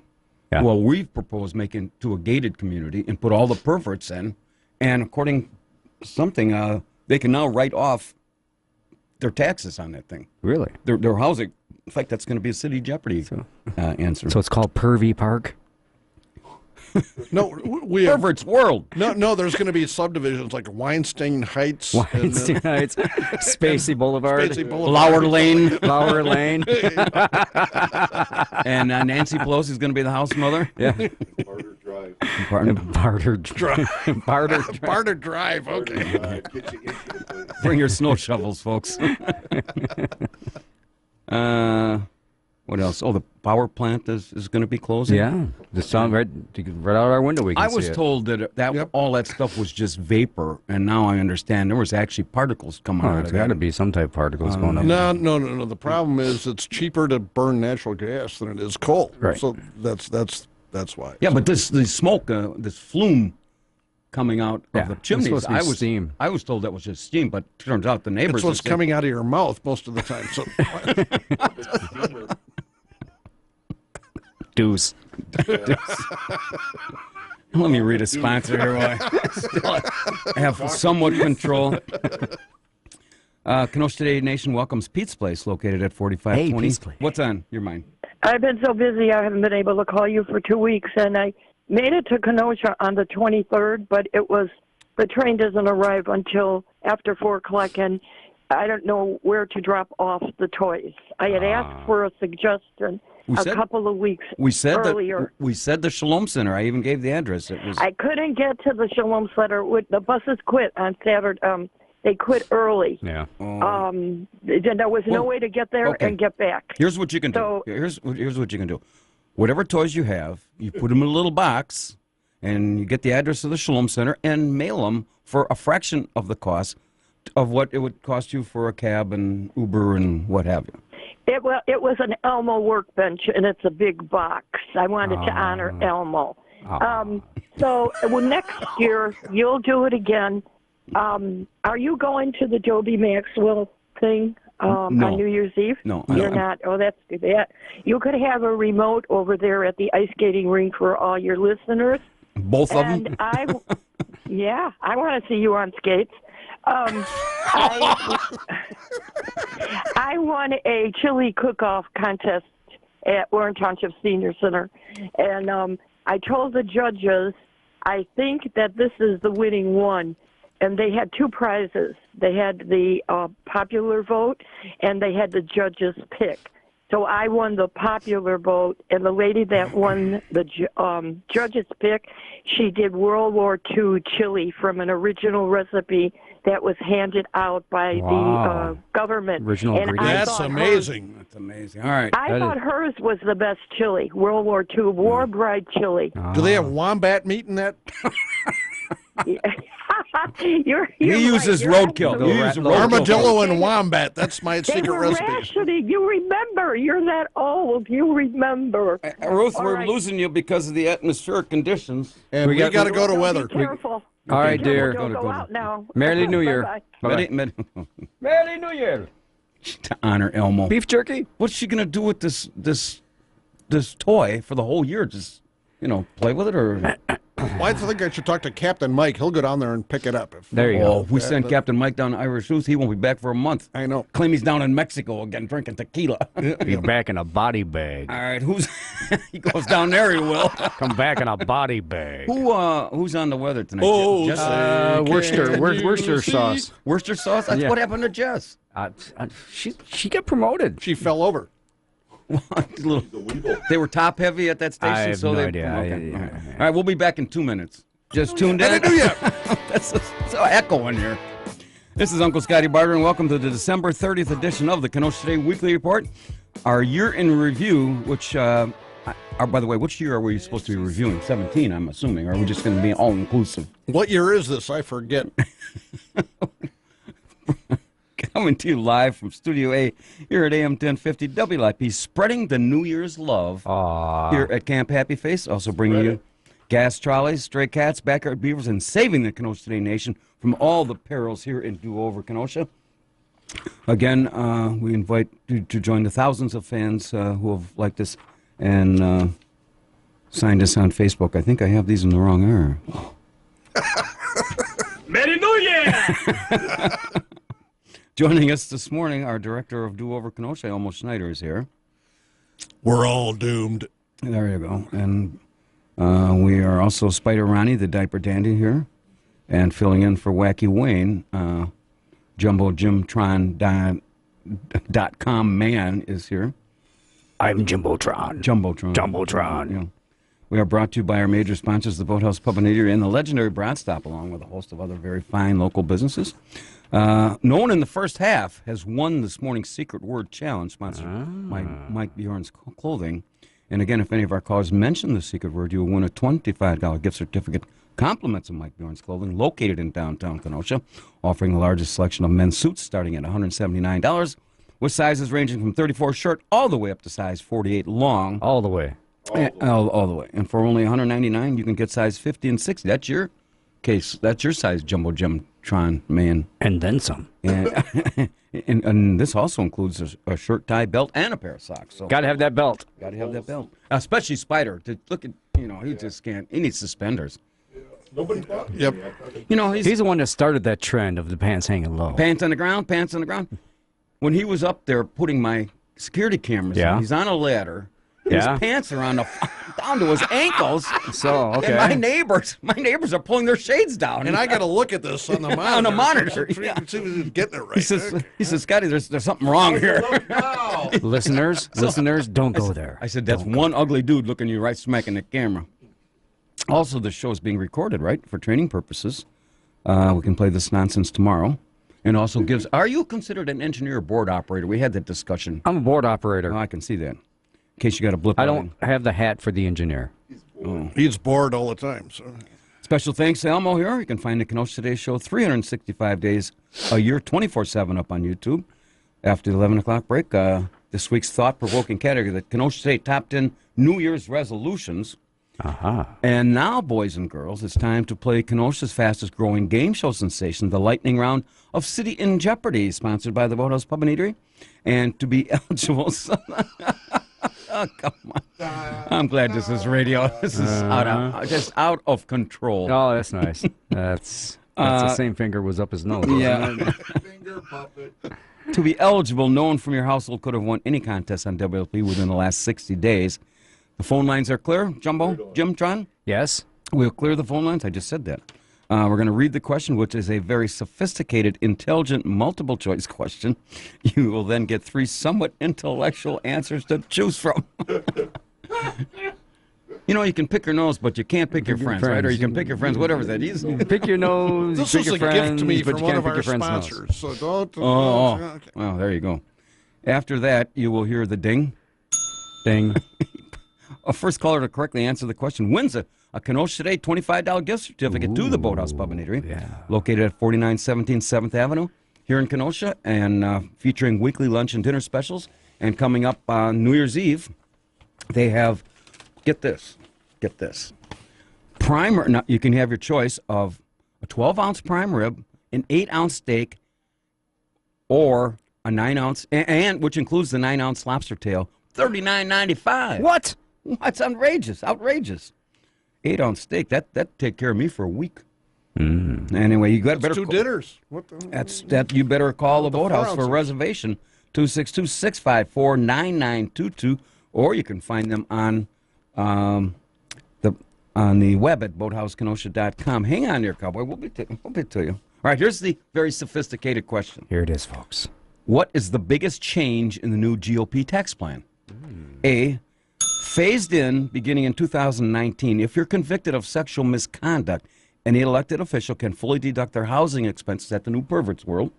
Yeah. Well, we've proposed making to a gated community and put all the perverts in, and according to something, they can now write off their taxes on that thing. Really? Their housing. In fact, that's going to be a city Jeopardy answer. So it's called Pervy Park? No, we have, Pervert's World. No, there's going to be subdivisions like Weinstein Heights. Weinstein Heights, Spacey Boulevard. Spacey Boulevard. Lower Lane. Lower Lane. And Nancy Pelosi is going to be the house mother. Yeah. Barter Drive. Barter Drive. Barter Drive. Barter Drive, okay. Bring your snow shovels, folks. What else? Oh, the power plant is going to be closing. Yeah, the sun right out our window. We can I see was it. told that all that stuff was just vapor, and now I understand there was actually particles coming out It's of it. got to be some type of particles going up. No. The problem is it's cheaper to burn natural gas than it is coal. Right. So that's why. Yeah, but this smoke, this flume coming out of the chimneys, supposed to be steam. I was told that was just steam, but turns out the neighbors. It's what's coming out of your mouth most of the time. So. Deuce. Let me read a sponsor here while I have somewhat control. Kenosha Today Nation welcomes Pete's Place, located at 4520. Hey, Pete's Place. What's on your mind? I've been so busy I haven't been able to call you for 2 weeks, and I made it to Kenosha on the 23rd, but the train doesn't arrive until after 4 o'clock, and I don't know where to drop off the toys. I had asked for a suggestion couple of weeks earlier. We said the Shalom Center. I even gave the address. I couldn't get to the Shalom Center. The buses quit on Saturday. They quit early. Yeah. There was no way to get there and get back. Here's what you can do. Here's what you can do. Whatever toys you have, you put them in a little box, and you get the address of the Shalom Center and mail them for a fraction of the cost of what it would cost you for a cab and Uber and what have you. It was an Elmo workbench, and it's a big box. I wanted to honor Elmo. Next year, you'll do it again. Are you going to the Joby Maxwell thing on New Year's Eve? No. You're not? Oh, that's too bad. You could have a remote over there at the ice skating rink for all your listeners. Both of them? I want to see you on skates. I won a chili cook-off contest at Warren Township Senior Center, and I told the judges, I think that this is the winning one, and they had 2 prizes. They had the popular vote, and they had the judges' pick. So I won the popular vote, and the lady that won the judges' pick, she did World War II chili from an original recipe that was handed out by the government. Original ingredients. That's amazing. That's amazing. All right. I thought hers was the best chili, World War II War Bride chili. Do they have wombat meat in that? You're he uses roadkill. Armadillo and wombat. That's my secret recipe. Rationing. You remember. You're that old. You remember. Ruth, we're losing you because of the atmospheric conditions. And we got to go to weather. Be careful. All right, dear. Don't go out now. Merry New Year. Bye-bye. Merry New Year. To honor Elmo. Beef jerky? What's she going to do with this toy for the whole year? Just, play with it or... Well, I think I should talk to Captain Mike. He'll go down there and pick it up. There you go. If we send Captain Mike down to Irish Ruth, he won't be back for a month. I know. Claim he's down in Mexico again drinking tequila. Be back in a body bag. All right, he goes down there, he will. Come back in a body bag. Who's on the weather tonight? Oh, Worcester sauce. Worcester sauce? That's what happened to Jess. She got promoted. She fell over. They were top heavy at that station. I have so no they, idea. Okay. All right, we'll be back in 2 minutes. Just tuned in. That's so echo in here. This is Uncle Scotty Barter, and welcome to the December 30th edition of the Kenosha Today Weekly Report. Our year in review, which, by the way, which year are we supposed to be reviewing? 17, I'm assuming. Or are we just going to be all-inclusive? What year is this? I forget. Coming to you live from Studio A here at AM 1050 WLIP, spreading the New Year's love here at Camp Happy Face. Also bringing you gas trolleys, stray cats, backyard beavers, and saving the Kenosha Today Nation from all the perils here in Do-Over Kenosha. Again, we invite you to join the thousands of fans who have liked us and signed us on Facebook. I think I have these in the wrong order. Merry New Year! Joining us this morning, our director of Do-Over Kenosha, Elmo Schneider, is here. We're all doomed. There you go. And we are also Spider Ronnie, the diaper dandy, here. And filling in for Wacky Wayne, JumboJimTron.com man is here. I'm Jumbotron. Jumbotron. Jumbotron. Yeah. We are brought to you by our major sponsors, the Boathouse Pub and Eatery and the legendary Brat Stop, along with a host of other very fine local businesses. No one in the first half has won this morning's Secret Word Challenge, sponsored by Mike Bjorn's Clothing. And again, if any of our callers mention the secret word, you will win a $25 gift certificate, compliments of Mike Bjorn's Clothing, located in downtown Kenosha, offering the largest selection of men's suits starting at $179, with sizes ranging from 34 short all the way up to size 48 long. All the way. All the way. And for only $199, you can get size 50 and 60. That's your case. That's your size, Jumbo Jimtron man. And then some. And this also includes a shirt, tie, belt, and a pair of socks. So Got to have that belt. Got to have that belt. Especially Spider. Look at, he just can't. He needs suspenders. Nobody bought me. Yep. He's the one that started that trend of the pants hanging low. Pants on the ground. When he was up there putting my security cameras in, he's on a ladder. His pants are down to his ankles. So, okay. And my neighbors are pulling their shades down. And I got to look at this on the monitor. On the monitor. See if he's getting it right. He says, Scotty, there's something wrong here. Listeners, don't go there. I said, that's one ugly dude looking you right smack in the camera. Also, the show is being recorded, right, for training purposes. We can play this nonsense tomorrow. And also are you considered an engineer or board operator? We had that discussion. I'm a board operator. Oh, I can see that. In case you got a blip. I don't have the hat for the engineer. He's bored all the time. So. Special thanks to Elmo here. You can find the Kenosha Today Show 365 days a year, 24/7 up on YouTube. After the 11 o'clock break, this week's thought-provoking category, the Kenosha Today Top 10 New Year's Resolutions. And now, boys and girls, it's time to play Kenosha's fastest-growing game show sensation, the lightning round of City in Jeopardy, sponsored by the Boathouse Pub and Eatery. And to be eligible... Oh, come on. I'm glad this is radio. This is just out of control. Oh, that's nice. That's the same finger was up his nose. Yeah. Finger puppet. To be eligible, no one from your household could have won any contest on WLP within the last 60 days. The phone lines are clear, Jumbo, Jimtron? Yes. We'll clear the phone lines. I just said that. We're going to read the question, which is a very sophisticated, intelligent, multiple-choice question. You will then get 3 somewhat intellectual answers to choose from. You can pick your nose, but you can't pick your friends, right? Or you can pick your friends, whatever that is. You can pick your nose, this pick was your a friends, gift to me but from you one can't of pick our your friend's sponsors. nose. So don't. Okay. Well, there you go. After that, you will hear the ding. Ding. A first caller to correctly answer the question wins a Kenosha Today $25 gift certificate to the Boathouse Pub and Eatery, located at 4917 7th Avenue here in Kenosha, and featuring weekly lunch and dinner specials. And coming up on New Year's Eve, they have, get this, prime. Now, you can have your choice of a 12-ounce prime rib, an 8-ounce steak, or a 9-ounce, and which includes the 9-ounce lobster tail, $39.95. What? That's outrageous. 8-ounce steak, that take care of me for a week. Anyway, you got better 2 dinners. What the? That you better call the Boathouse for a reservation, 262-654-9922, or you can find them on the web at boathousekenosha.com. Hang on there, cowboy. We'll be to you. All right, here's the very sophisticated question. Here it is, folks. What is the biggest change in the new GOP tax plan? A, phased in beginning in 2019, if you're convicted of sexual misconduct, any elected official can fully deduct their housing expenses at the new perverts world.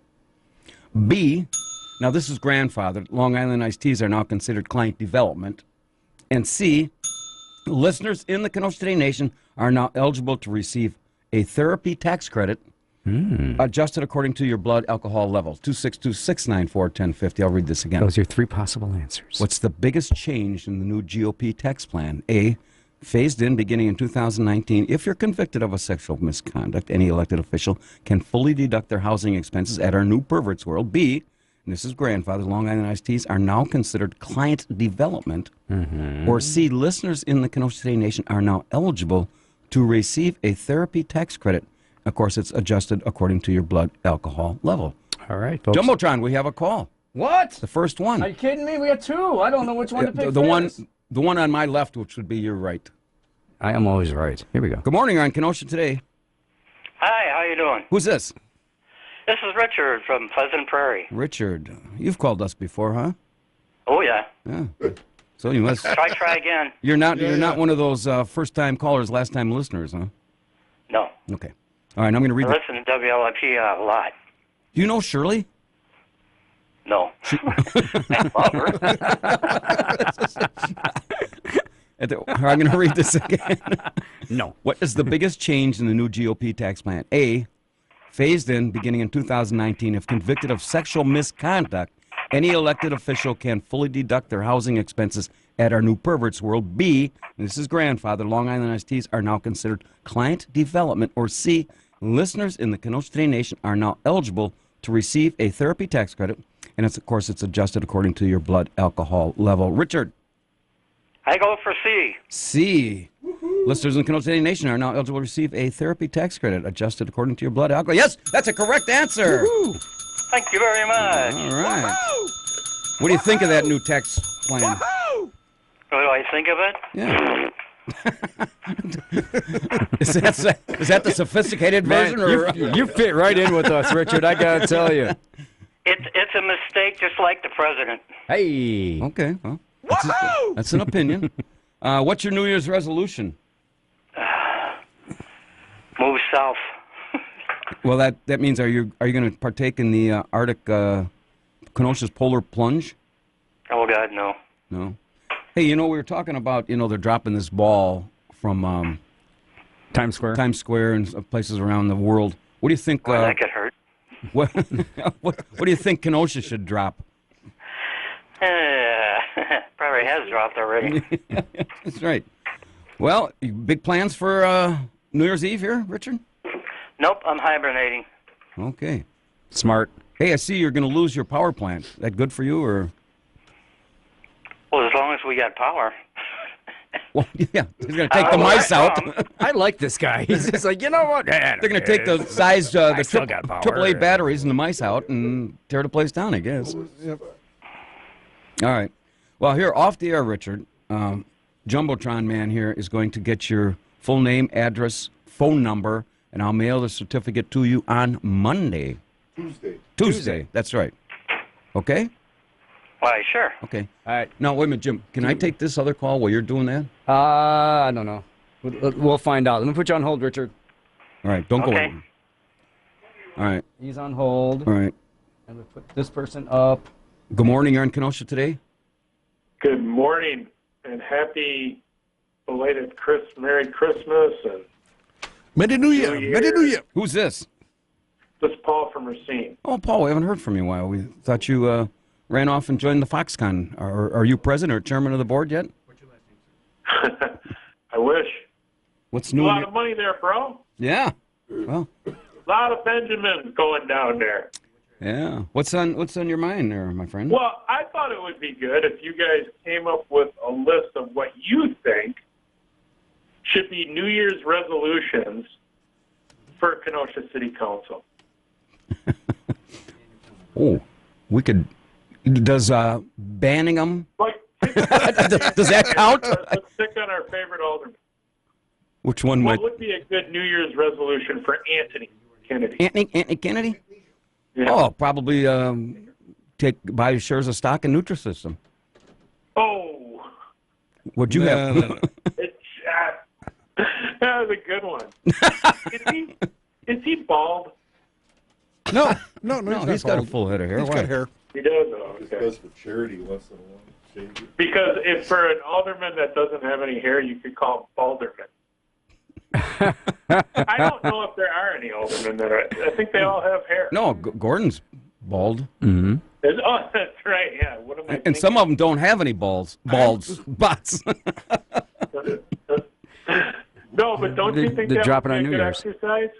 B, now this is grandfathered. Long Island iced teas are now considered client development. And C, listeners in the Kenosha Today Nation are now eligible to receive a therapy tax credit adjusted according to your blood alcohol levels. 262-694-1050. I'll read this again. Those are 3 possible answers. What's the biggest change in the new GOP tax plan? A, phased in beginning in 2019. If you're convicted of a sexual misconduct, any elected official can fully deduct their housing expenses at our new perverts world. B, and this is grandfather, Long Island iced teas are now considered client development. Or C, listeners in the Kenosha Today Nation are now eligible to receive a therapy tax credit. Of course, it's adjusted according to your blood alcohol level. All right, folks. Jumbotron, we have a call. What? The first one. Are you kidding me? We got 2. I don't know which one to pick. The one on my left, which would be your right. I am always right. Here we go. Good morning, on Kenosha Today. Hi, how you doing? Who's this? This is Richard from Pleasant Prairie. Richard, you've called us before, huh? Oh, yeah. Yeah. So you must. Try again. You're not one of those first-time callers, last-time listeners, huh? No. Okay. All right, I'm going to read. I listen to WLIP a lot. Do you know Shirley? No. I love her. I'm going to read this again. No. What is the biggest change in the new GOP tax plan? A, phased in beginning in 2019, if convicted of sexual misconduct, any elected official can fully deduct their housing expenses at our new perverts world. B, and this is grandfather, Long Island iced teas are now considered client development. Or C, listeners in the Kenosha City Nation are now eligible to receive a therapy tax credit, and of course it's adjusted according to your blood alcohol level. Richard? I go for C. C. Woo-hoo. Listeners in the Kenosha City Nation are now eligible to receive a therapy tax credit adjusted according to your blood alcohol. Yes, that's a correct answer. Woo-hoo. Thank you very much. All right. Woo-hoo. What do you think of that new tax plan? Woo-hoo. What do I think of it? Yeah. is that the sophisticated version? Man, you fit right in with us, Richard. I gotta tell you. It's a mistake, just like the president. Hey. Okay. Well, that's an opinion. What's your New Year's resolution? Move south. Well, that means are you going to partake in the Arctic Kenosha's polar plunge? Oh God, no. No. Hey, we were talking about they're dropping this ball from Times Square and places around the world. What do you think? Well, that could hurt. What do you think Kenosha should drop? Probably has dropped already. That's right. Well, big plans for New Year's Eve here, Richard? Nope, I'm hibernating. Okay. Smart. Hey, I see you're going to lose your power plant. That good for you, or? Well, as long as we got power. Well, yeah, he's going to take the mice out. I like this guy. He's just like, you know what? They're going to take the size, the AAA batteries and the mice out and tear the place down, I guess. Yep. All right. Well, here, off the air, Richard, Jumbotron Man here is going to get your full name, address, phone number, and I'll mail the certificate to you on Monday. Tuesday. That's right. Okay? Why, sure. Okay. All right. Now, wait a minute, Jim. Can I take this other call while you're doing that? I don't know. We'll find out. Let me put you on hold, Richard. All right. Don't go in. All right. He's on hold. All right. And we put this person up. Good morning. You're in Kenosha today? Good morning and happy belated Merry Christmas and Merry New Year. Merry New Year. Who's this? This is Paul from Racine. Oh, Paul, we haven't heard from you in a while. We thought you ran off and joined the Foxconn. Are you president or chairman of the board yet? I wish. What's new? A lot of money there, bro. Yeah. Well. A lot of Benjamins going down there. Yeah. What's on your mind there, my friend? Well, I thought it would be good if you guys came up with a list of what you think should be New Year's resolutions for Kenosha City Council. Oh, we could. Does banning them? Like, does that count? Let's pick on our favorite alderman. Which one What would be a good New Year's resolution for Anthony Kennedy? Anthony Kennedy? Yeah. Oh, probably buy shares of stock in Nutrisystem. Oh. What'd you have? No. That was a good one. Is he bald? No, he's got a full head of hair. He's got hair. He does, though. Okay. Because for charity once in a while. Change it. Because if for an alderman that doesn't have any hair, you could call him Balderman. I don't know if there are any aldermen that are. I think they all have hair. No, Gordon's bald. Mm-hmm. Oh, that's right. Yeah. What am I and some of them don't have any spots. No, but don't you think that would be a good exercise?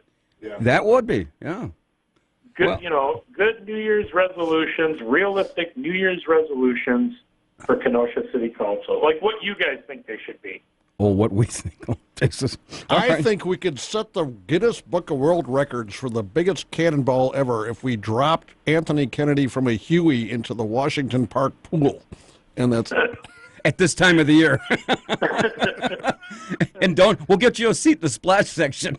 Yeah. That would be, yeah. Good, good New Year's resolutions, realistic New Year's resolutions for Kenosha City Council, like what you guys think they should be. Oh, what we think. Oh, Jesus. I think we could set the Guinness Book of World Records for the biggest cannonball ever if we dropped Anthony Kennedy from a Huey into the Washington Park pool. And that's at this time of the year. And we'll get you a seat in the splash section.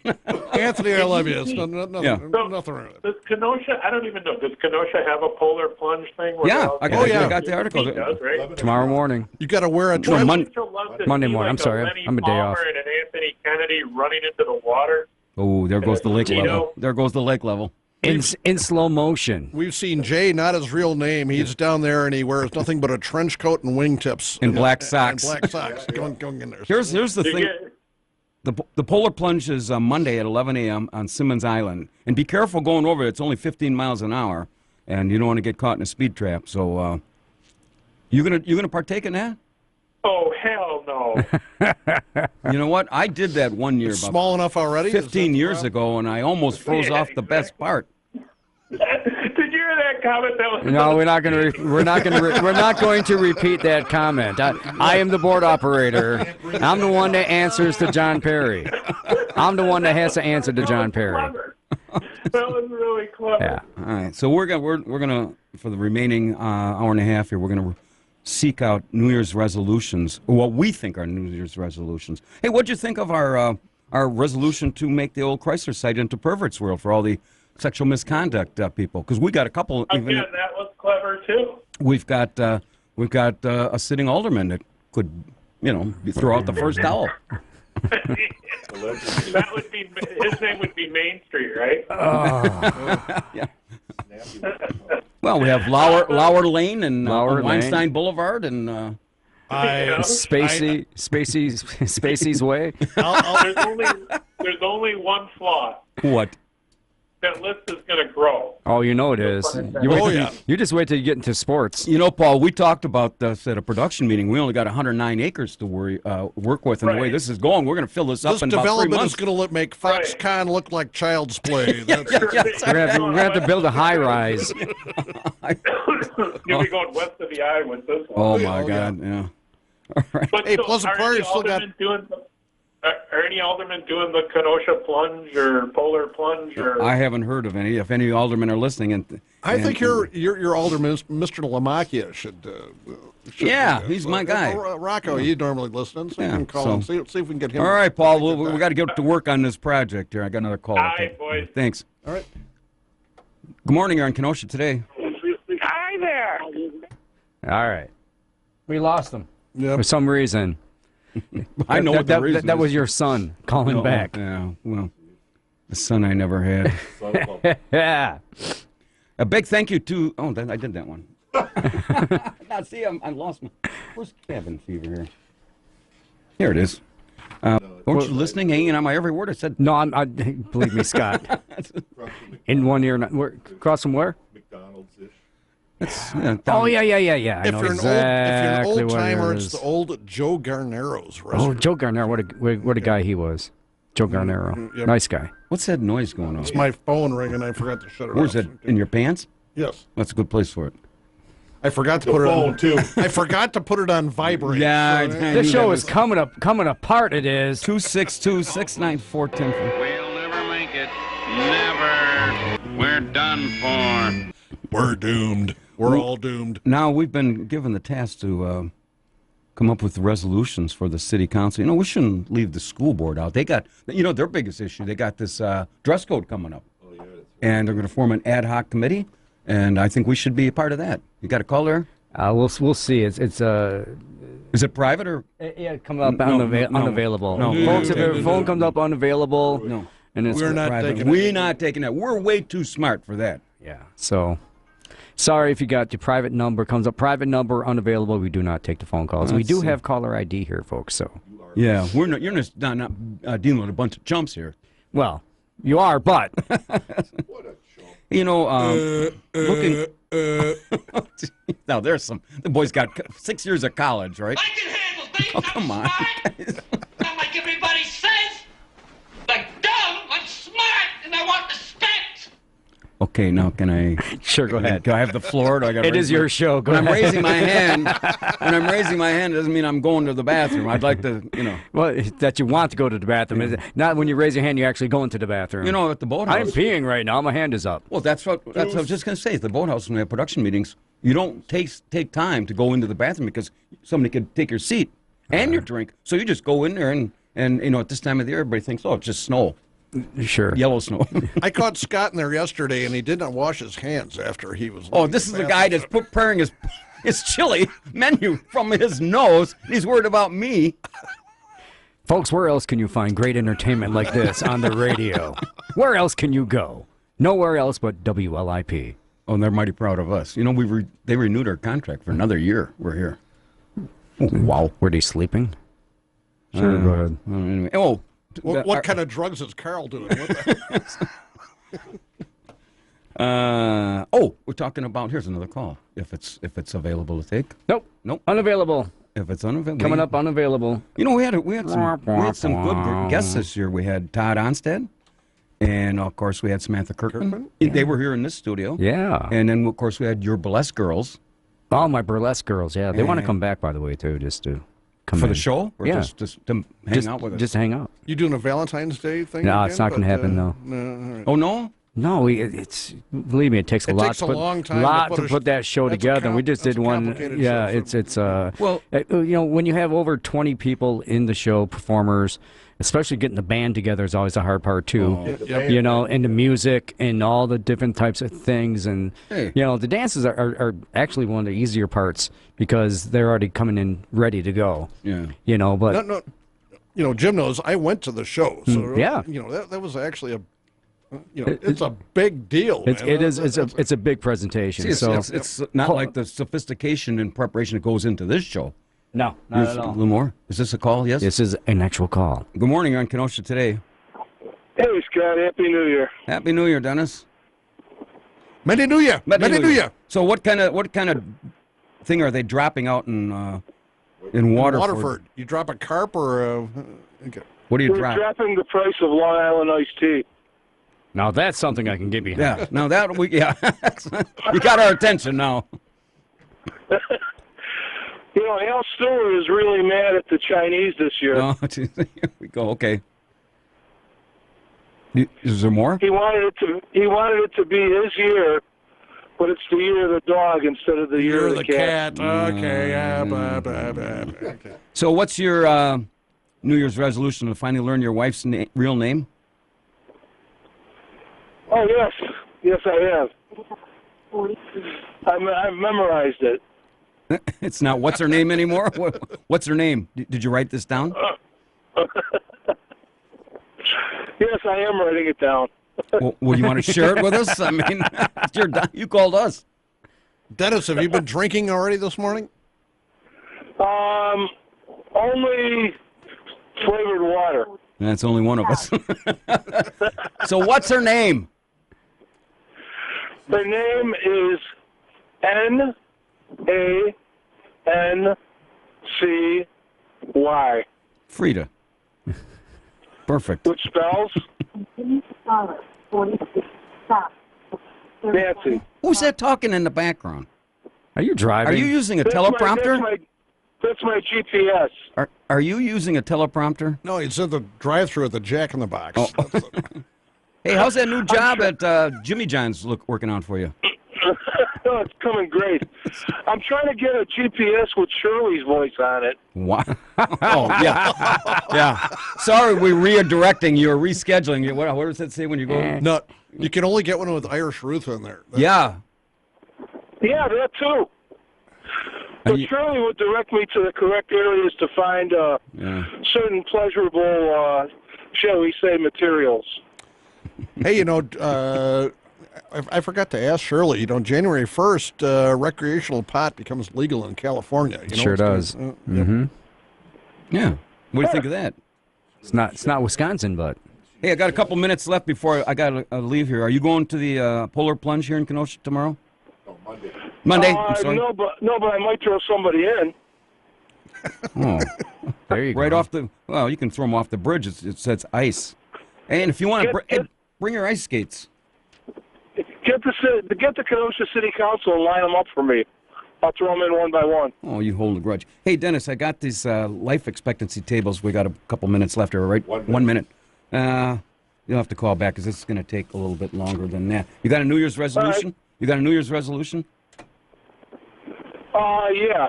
Anthony, I love you. It's nothing wrong with it. Does Kenosha, I don't even know, does Kenosha have a polar plunge thing? Yeah, I got the article. Does, right? Tomorrow morning. You got to wear a No, Monday Monday morning. I'm sorry. I'm a day off. And an Anthony Kennedy running into the water. Oh, there goes the lake level. There goes the lake level. In slow motion. We've seen Jay, not his real name. He's down there and he wears nothing but a trench coat and wingtips. And black socks. And black socks. Going in there. Here's the thing. The polar plunge is Monday at 11 a.m. on Simmons Island. And be careful going over it. It's only 15 miles an hour. And you don't want to get caught in a speed trap. So you gonna partake in that? Oh, hell no. You know what? I did that one year. It's small enough already? 15 years ago, and I almost froze off the best part. Did you hear that comment? That was No, we're not going to repeat that comment. I am the board operator. I'm the one that answers to John Perry. I'm the one that has to answer to John Perry. That was really clever. Yeah. All right. So we're gonna for the remaining hour and a half here, we're gonna seek out New Year's resolutions, or what we think are New Year's resolutions. Hey, what'd you think of our resolution to make the old Chrysler site into Pervert's World for all the sexual misconduct people? Because we got a couple. Again, that was clever too. We've got a sitting alderman that could, throw out the first towel. That would be his name would be Main Street, right? Yeah. Well, we have Lauer Lane and Weinstein Boulevard and Spacey's Way. There's only one flaw. What? That list is going to grow. Oh, you know it is. You just wait till you get into sports. You know, Paul, we talked about this at a production meeting. We only got 109 acres to work with, and the way this is going, we're going to fill this up in about 3 months. This development is going to make Foxconn look like child's play. We're going to have to build a high-rise. You'll be going west of the eye with this one. Oh, my God, yeah. All right. But hey, Pleasant Prairie still got... Are any aldermen doing the Kenosha plunge or polar plunge? Or? I haven't heard of any. If any aldermen are listening, I think your alderman, Mr. Lamacchia, should yeah, he's my guy. Rocco, you normally listen, so you can call him. See if we can get him. All right, Paul, we got to get to work on this project here. I got another call. All right, boys. Thanks. All right. Good morning. You're on Kenosha today. Hi there. All right. We lost him. Yep. For some reason. I know what the reason is. That was your son calling back. Yeah, well, the son I never had. Yeah. A big thank you to... Oh, I did that one. Now, see, I lost my... Where's cabin fever here? Here it is. Weren't you listening, hanging on my every word? I said... No, believe me, Scott. In 1 year... Across from where? McDonald's-ish. Oh, yeah. I If know you're exactly an old timer, what it it's is. the old Joe Garnero's restaurant. Oh, Joe Garnero, what a guy he was. Joe Garnero. Yep. Nice guy. What's that noise going on? It's my phone ringing. I forgot to shut it off. Where's it? In your pants? Yes. That's a good place for it. I forgot to put it on too. I forgot to put it on vibrate. Yeah, This show is coming apart. It is 262-694-10. We'll never make it. Never. We're done for. We're doomed. We're all doomed. Now we've been given the task to come up with resolutions for the city council. We shouldn't leave the school board out. They got, their biggest issue. They got this dress code coming up, and they're going to form an ad hoc committee. And I think we should be a part of that. You got a call there? We'll see. It's Is it private or? Yeah, come up unavailable. No. Folks, if your phone comes up unavailable, No. and it's We're not private. taking it. We're not taking that. We're way too smart for that. Yeah. So, sorry if you got your private number comes up. Private number unavailable. We do not take the phone calls. We do have caller ID here, folks. So. Yeah, we're not. You're just not dealing with a bunch of chumps here. Well, you are, but. Looking. Now there's some. The boy's got 6 years of college, right? I can handle things. Oh, come on. Not like everybody says. Like dumb, I'm smart, and I want respect. Okay, now can I? Sure, go ahead. Do I have the floor? Do I got? It is your show. Go when ahead. I'm raising my hand, it doesn't mean I'm going to the bathroom. I'd like to, Well, that you want to go to the bathroom. Is it? Not when you raise your hand, you actually go into the bathroom. At the boathouse. I'm peeing right now. My hand is up. Well, that's what I was just going to say. At the boathouse, when we have production meetings, you don't take time to go into the bathroom because somebody could take your seat and your drink. So you just go in there and And, at this time of the year, everybody thinks, it's just snow. Sure. Yellow snow. I caught Scott in there yesterday, and he did not wash his hands after he was. This is the guy that's preparing his chili menu from his nose. He's worried about me. Folks, where else can you find great entertainment like this on the radio? Where else can you go? Nowhere else but WLIP. Oh, and they're mighty proud of us. They renewed our contract for another year. We're here. Oh, wow. Were they sleeping? Sure, go ahead. Anyway. What kind of drugs is Carl doing? We're talking about. Here's another call. If it's available to take. Nope. Unavailable. If it's unavailable. Coming up unavailable. We had some good guests this year. We had Todd Onstad, and of course we had Samantha Kirkman. Yeah. They were here in this studio. Yeah. And then of course we had your burlesque girls. Oh, my burlesque girls. Yeah, they want to come back, by the way, too, just to. For the show? Or yeah. Just to hang out with us? Just hang out. You doing a Valentine's Day thing? No, again? it's not going to happen, no. Right. Oh, no? No, believe me, it takes a lot to put that show together. And we just did one. Yeah, when you have over 20 people in the show, performers, especially getting the band together is always the hard part too. And the music and all the different types of things, and the dances are actually one of the easier parts because they're already coming in ready to go. Yeah. But Jim knows I went to the show, so that was actually a. It's a big deal. It's a big presentation. See, it's not like the sophistication and preparation that goes into this show. No, not at all. A little more. Is this a call? Yes. This is an actual call. Good morning. You're on Kenosha Today. Hey, Scott. Happy New Year. Happy New Year, Dennis. Many New Year. Many New Year. So what kind of thing are they dropping out in Waterford? Waterford. You drop a carp or a... What do you drop? We're dropping the price of Long Island iced tea. Now that's something I can get behind. Yeah. Now that you got our attention now. Al Stewart is really mad at the Chinese this year. Oh, here we go. Okay. Is there more? He wanted it to be his year, but it's the year of the dog instead of the year of the cat. Okay. Okay. So, what's your New Year's resolution to finally learn your wife's real name? Oh yes, I have. I've memorized it. It's not what's her name anymore? What's her name? Did you write this down? Yes, I am writing it down. Well, you want to share it with us? I mean, you called us. Dennis, have you been drinking already this morning? Only flavored water. That's only one of us. So what's her name? Her name is Nancy. Frida. Perfect. Which spells? Nancy. Who's that talking in the background? Are you driving? Are you using a teleprompter? That's my GPS. Are you using a teleprompter? No, it's at the drive-thru at the Jack in the Box. Oh. Hey, how's that new job at Jimmy John's working out for you? Oh, it's coming great. I'm trying to get a GPS with Shirley's voice on it. What? Oh, yeah. Yeah. Sorry, we're redirecting you or rescheduling you. What does that say when you go? No, you can only get one with Irish Ruth in there. Yeah. Yeah, that too. But Shirley would direct me to the correct areas to find certain pleasurable, shall we say, materials. Hey, I forgot to ask Shirley, January 1st, recreational pot becomes legal in California. Sure does. Mm-hmm. Yeah. What do you think of that? It's not Wisconsin, but... Hey, I got a couple minutes left before I got to leave here. Are you going to the Polar Plunge here in Kenosha tomorrow? No, Monday. Monday? I'm sorry. No, but I might throw somebody in. Oh. There you go. Right off the... Well, you can throw them off the bridge. It says ice. And if you want to... Bring your ice skates. Get the Kenosha City Council and line them up for me. I'll throw them in one by one. Oh, you hold a grudge. Hey, Dennis, I got these life expectancy tables. We got a couple minutes left here, right? 1 minute. You'll have to call back because this is going to take a little bit longer than that. You got a New Year's resolution? You got a New Year's resolution? Yeah.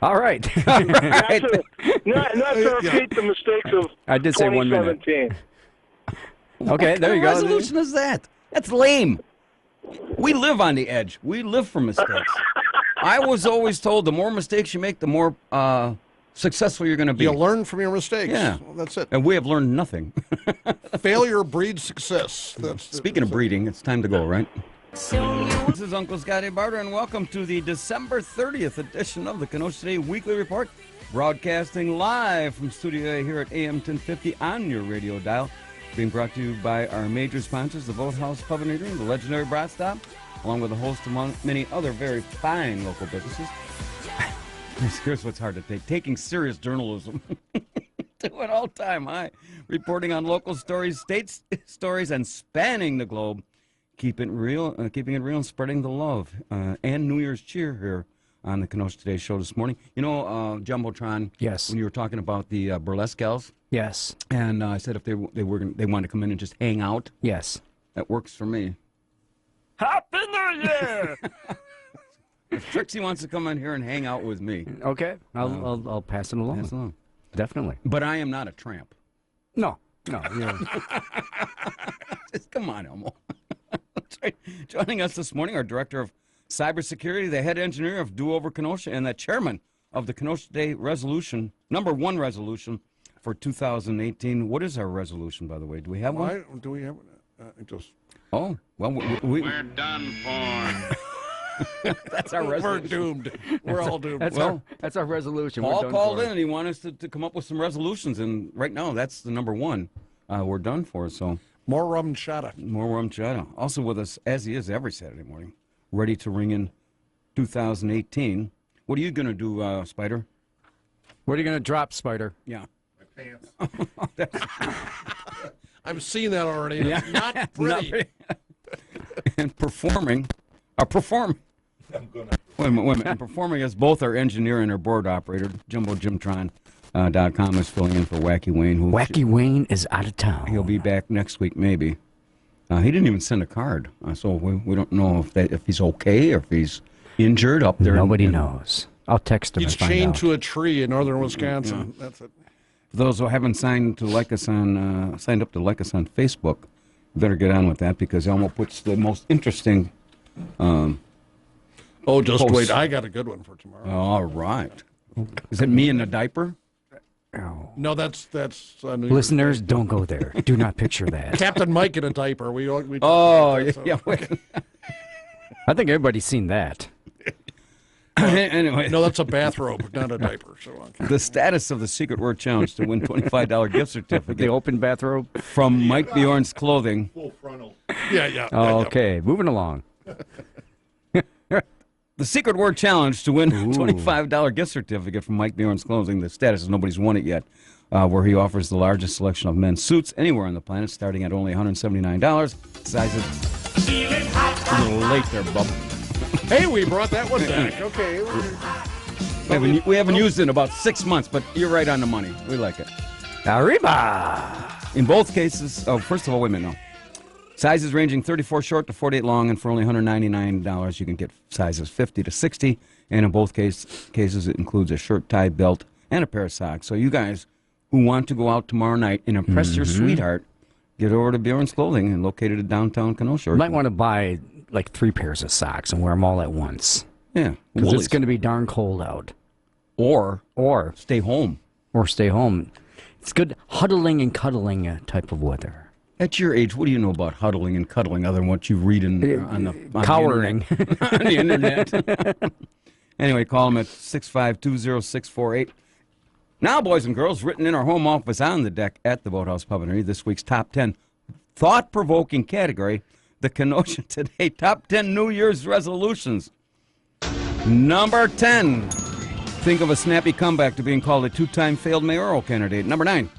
All right. Not to repeat the mistakes of I did say 1 minute. 2017. Okay, there you go. What resolution is that? That's lame. We live on the edge. We live for mistakes. I was always told the more mistakes you make, the more successful you're going to be. You'll learn from your mistakes. Yeah. Well, that's it. And we have learned nothing. Failure breeds success. Speaking of breeding, it's time to go, right? This is Uncle Scotty Barter, and welcome to the December 30th edition of the Kenosha Today Weekly Report, broadcasting live from Studio A here at AM 1050 on your radio dial. Being brought to you by our major sponsors, the Boathouse Pub and Eatery, the legendary Brat Stop, along with a host of many other very fine local businesses. Here's what's hard to take. Taking serious journalism to an all-time high. Reporting on local stories, state stories, and spanning the globe. Keeping it real and spreading the love. And New Year's cheer here on the Kenosha Today show this morning. You know, Jumbotron. Yes. When you were talking about the burlesque gals. Yes. And I said if they wanted to come in and just hang out. Yes. That works for me. Happy New Year! If Trixie wants to come in here and hang out with me. Okay. I'll pass it along. Pass it along. Definitely. But I am not a tramp. No. Yeah. Come on, Elmo. Joining us this morning, our Director of Cybersecurity, the head engineer of Do Over Kenosha, and the chairman of the Kenosha Day resolution, number 1 resolution for 2018. What is our resolution, by the way? Do we have one? Do we have just? Oh, well, we're done for. That's our resolution. We're doomed. We're all doomed. That's our resolution. Paul called in and he wanted us to come up with some resolutions, and right now that's the number 1. We're done for, so. More rum chata. More rum chata. Also with us, as he is every Saturday morning, ready to ring in 2018. What are you going to do, Spider? What are you going to drop, Spider? Yeah. My pants. I've seen that already. Yeah. Not pretty. And performing. I'm gonna. Wait a minute. And performing as both our engineer and our board operator, JumboJimTron.com is filling in for Wacky Wayne. Wacky Wayne is out of town. He'll be back next week, maybe. He didn't even send a card, so we don't know if he's okay or if he's injured up there. Nobody knows. I'll text him. He's chained to a tree in northern Wisconsin. Yeah. That's it. For those who haven't signed up to like us on Facebook, you better get on with that because Elmo puts the most interesting. Just posts. wait! I got a good one for tomorrow. All right. Is it me in a diaper? Oh. No, that's listeners. Don't go there. Do not picture that. Captain Mike in a diaper. We yeah. I think everybody's seen that. Anyway, no, that's a bathrobe, not a diaper. So the status of the Secret Word Challenge to win $25 gift certificate. The open bathrobe from Mike Bjorn's Clothing. Full frontal. Yeah. Okay, moving along. The Secret Word Challenge to win a $25 gift certificate from Mike Bjorn's Clothing. The status is nobody's won it yet, where he offers the largest selection of men's suits anywhere on the planet, starting at only $179. Sizes. A little late there, bub. Hey, we brought that one back. Okay. We haven't used it in about 6 months, but you're right on the money. We like it. Arriba! In both cases, first of all, wait a minute, no. Sizes ranging 34 short to 48 long, and for only $199, you can get sizes 50 to 60. And in both cases, it includes a shirt, tie, belt, and a pair of socks. So you guys who want to go out tomorrow night and impress your sweetheart, get over to Bjorn's Clothing, and located in downtown Kenosha. You might want to buy like 3 pairs of socks and wear them all at once. Yeah. Because it's going to be darn cold out. Or stay home. Or stay home. It's good huddling and cuddling type of weather. At your age, what do you know about huddling and cuddling other than what you read on cowering on the internet? Anyway, call them at 6520648. Now, boys and girls, written in our home office on the deck at the Boathouse Pub and Eatery, this week's top 10 thought-provoking category, the Kenosha Today Top 10 New Year's Resolutions. Number 10, think of a snappy comeback to being called a 2-time failed mayoral candidate. Number 9,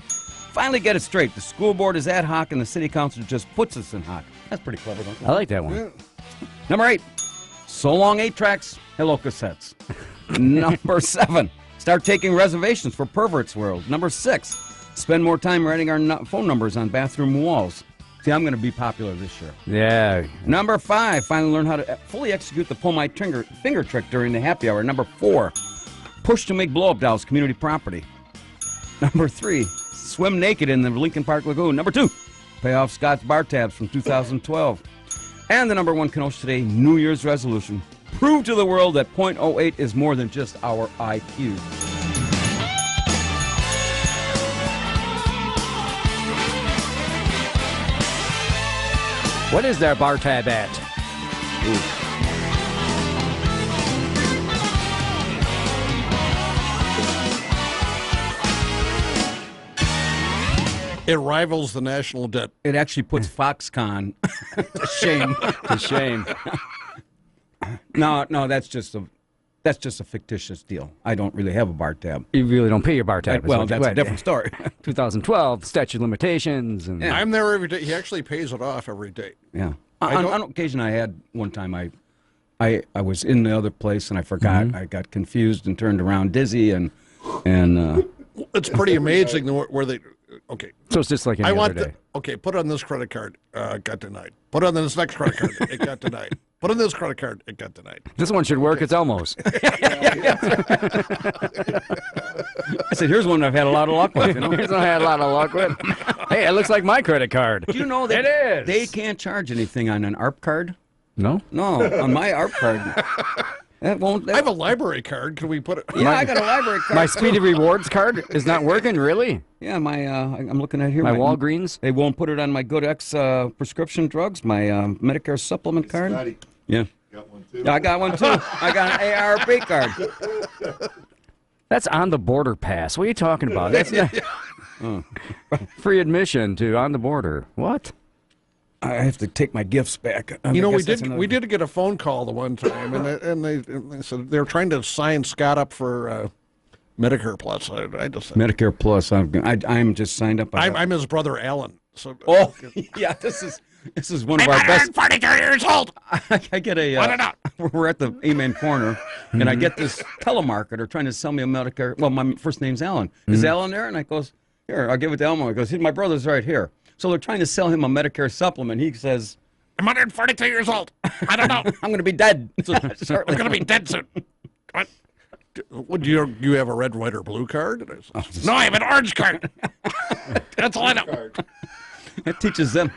finally get it straight. The school board is ad hoc and the city council just puts us in hoc. That's pretty clever, don't you? I like that one. Yeah. Number 8, so long 8-tracks, hello cassettes. Number 7, start taking reservations for Perverts World. Number 6, spend more time writing our phone numbers on bathroom walls. See, I'm going to be popular this year. Yeah. Number 5, finally learn how to fully execute the pull my finger trick during the happy hour. Number 4, Push to make blow-up dolls community property. Number 3, swim naked in the Lincoln Park Lagoon. Number 2, pay off Scott's bar tabs from 2012. And the number 1 Kenosha Today New Year's resolution, prove to the world that .08 is more than just our IQ. What is their bar tab at? Ooh. It rivals the national debt. It actually puts Foxconn to shame. To shame. No, that's just a fictitious deal. I don't really have a bar tab. You really don't pay your bar tab. Well, that's a different story. 2012 statute of limitations. And yeah. I'm there every day. He actually pays it off every day. Yeah. On occasion, I had one time I was in the other place and I forgot. Mm-hmm. I got confused and turned around dizzy and it's pretty amazing where they. Okay. So it's just like any other day. Okay, put it on this credit card, got denied. Put it on this next credit card, it got denied. Put on this credit card, it got denied. This one should work, okay. It's Elmo's. I said, here's one I've had a lot of luck with. You know? Here's one I had a lot of luck with. Hey, it looks like my credit card. Do you know that it is? They can't charge anything on an ARP card? No? No, on my ARP card. I have a library card. Can we put it? Yeah, I got a library card. My Speedy Rewards card is not working, really? Yeah, I'm looking at here. My Walgreens? They won't put it on my Good X prescription drugs, my Medicare supplement card. Scotty. Yeah. Got one too. I got one too. I got an ARP card. That's on the border pass. What are you talking about? That's not free admission to on the border. What? I have to take my gifts back. We did get a phone call the one time, and they said they were trying to sign Scott up for Medicare Plus. I just Medicare Plus. I'm just signed up. I'm his brother Alan. So yeah, this is one of our best. 42 years old. I get a. We're at the Amen Corner, and I get this telemarketer trying to sell me a Medicare. Well, my first name's Alan. Is Alan there? And I goes, here. I'll give it to Elmo. He goes, my brother's right here. So they're trying to sell him a Medicare supplement. He says, I'm 142 years old. I don't know. I'm going to be dead. I'm going to be dead soon. What? Would you have a red, white, or blue card? No, I have an orange card. That's all I know. That teaches them.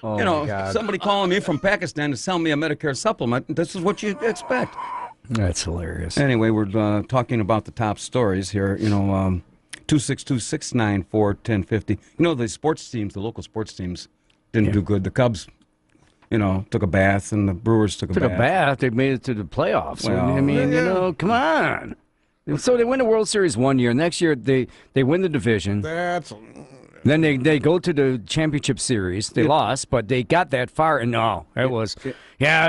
Oh, you know, somebody calling me from Pakistan to sell me a Medicare supplement, this is what you expect. That's hilarious. Anyway, we're talking about the top stories here. You know, 262-694-1050. You know, the sports teams, the local sports teams, didn't do good. The Cubs, you know, took a bath, and the Brewers took a bath. They made it to the playoffs. Well, I mean, you know, come on. So they win the World Series one year. Next year, they win the division. Then they go to the championship series. They lost, but they got that far. And no, it's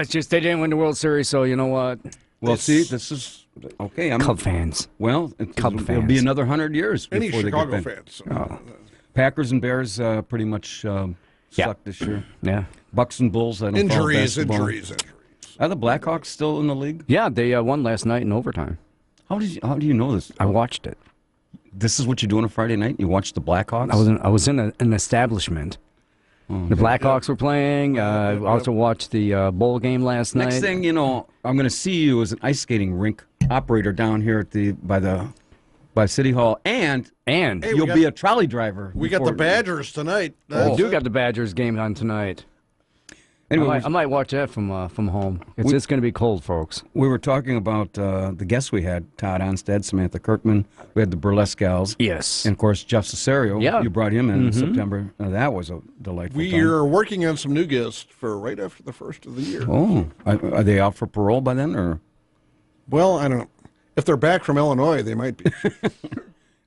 just they didn't win the World Series, so you know what? Well, see, this is... Okay, Cub fans. Well, it'll be another 100 years Any before Chicago they get fans. Packers and Bears pretty much sucked this year. Yeah. Bucks and Bulls. I don't injuries. Are the Blackhawks still in the league? Yeah, they won last night in overtime. How do you know this? I watched it. This is what you do on a Friday night? You watch the Blackhawks? I was in an establishment. The Blackhawks were playing. I also watched the bowl game last night. Next thing you know, I'm going to see you as an ice skating rink operator down here at by City Hall, and you'll be a trolley driver. We got the Badgers tonight. We do got the Badgers game on tonight. Anyway, I might watch that from home. It's going to be cold, folks. We were talking about the guests we had: Todd Onstead, Samantha Kirkman. We had the Burlesque Gals. Yes, and of course Jeff Cesario. Yeah, you brought him in September. That was a delightful. We're working on some new guests for right after the first of the year. Oh, are they out for parole by then, or? Well, I don't know. If they're back from Illinois, they might be.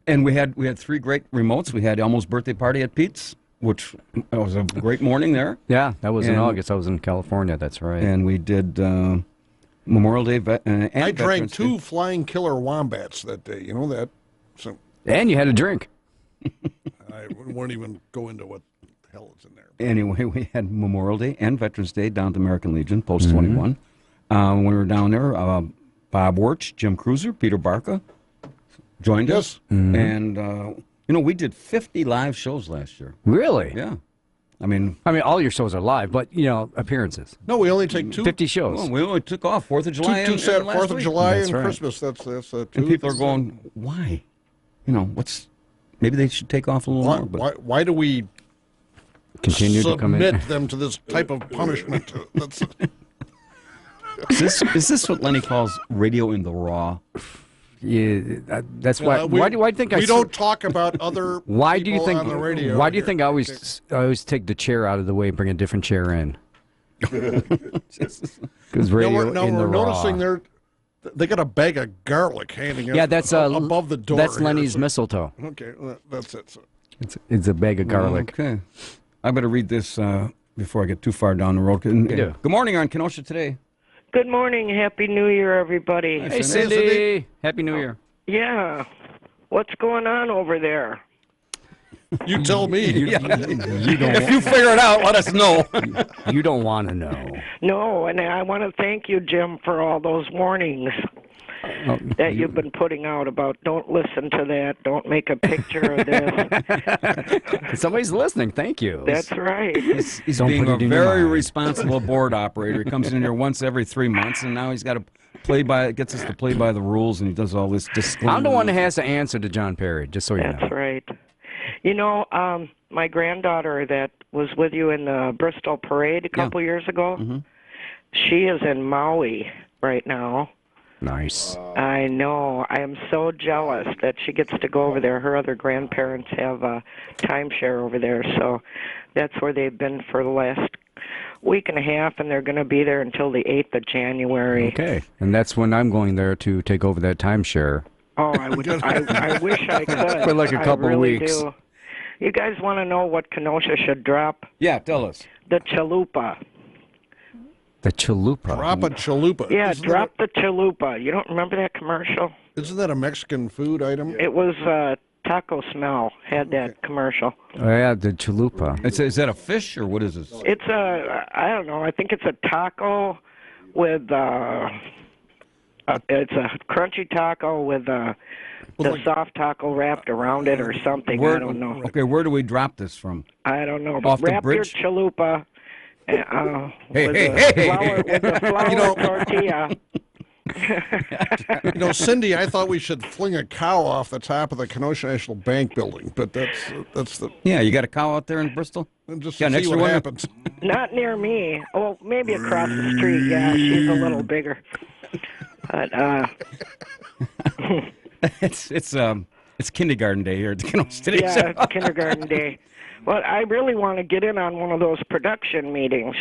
And we had 3 great remotes. We had Elmo's birthday party at Pete's, which was a great morning there. Yeah, that was in August. I was in California. That's right. And we did Memorial Day. I drank 2 flying killer wombats that day. You know that. So. And you had a drink. I won't even go into what the hell is in there. Anyway, we had Memorial Day and Veterans Day down at the American Legion, Post 21. When we were down there, Bob Wirch, Jim Cruiser, Peter Barca joined us. And, we did 50 live shows last year. Really? Yeah. I mean, all your shows are live, but appearances. No, we only take 50 shows. Well, we only took off 4th of July and last 4th of week. July That's and right. Christmas. That's two. And people are going, why? Maybe they should take off a little more. But Why do we continue to come in? submit them to this type of punishment? Is this what Lenny calls radio in the raw? Yeah, that's why. Why do I think we don't talk about other why people do you think on the radio? Why do you think I always take the chair out of the way and bring a different chair in? Because radio in the raw. Noticing they got a bag of garlic hanging out. Yeah, that's above the door. That's here, Lenny's mistletoe. Okay, that's it. So. It's a bag of garlic. Okay, I better read this before I get too far down the road. Good morning on Kenosha today. Good morning. Happy New Year, everybody. Hey, Cindy. Happy New Year. Yeah. What's going on over there? You tell me. You don't. If you figure it out, let us know. You don't want to know. No, and I want to thank you, Jim, for all those warnings that you've been putting out about don't listen to that, don't make a picture of this. Somebody's listening. Thank you. That's right. He's being a very responsible board operator. He comes in here once every 3 months, and now he's got to gets us to play by the rules, and he does all this disclaimer. I'm the one that has to answer to John Perry, just so you know. That's right. My granddaughter that was with you in the Bristol parade a couple years ago, she is in Maui right now. Nice. I know. I am so jealous that she gets to go over there. Her other grandparents have a timeshare over there, so that's where they've been for the last week and a half, and they're going to be there until the 8th of January. Okay, and that's when I'm going there to take over that timeshare. Oh, I wish I could. For like a couple I really weeks. Do. You guys want to know what Kenosha should drop? Yeah, tell us. The chalupa. The chalupa. Drop a chalupa. Yeah, drop the chalupa. You don't remember that commercial? Isn't that a Mexican food item? It was Taco Smell had that commercial. Oh, yeah, the chalupa. Is that a fish, or what is this? It's I don't know. I think it's a taco with it's a crunchy taco with the soft taco wrapped around it or something. I don't know. Okay, where do we drop this from? I don't know. Off the Wrap bridge? your chalupa with the flour tortilla. Cindy, I thought we should fling a cow off the top of the Kenosha National Bank building, but that's the... Yeah, you got a cow out there in Bristol? Just got to an see extra what one? happens. Not near me. Oh, maybe across the street. Yeah, she's a little bigger. But it's kindergarten day here at the Kenosha City. Yeah, it's kindergarten day. But I really want to get in on one of those production meetings,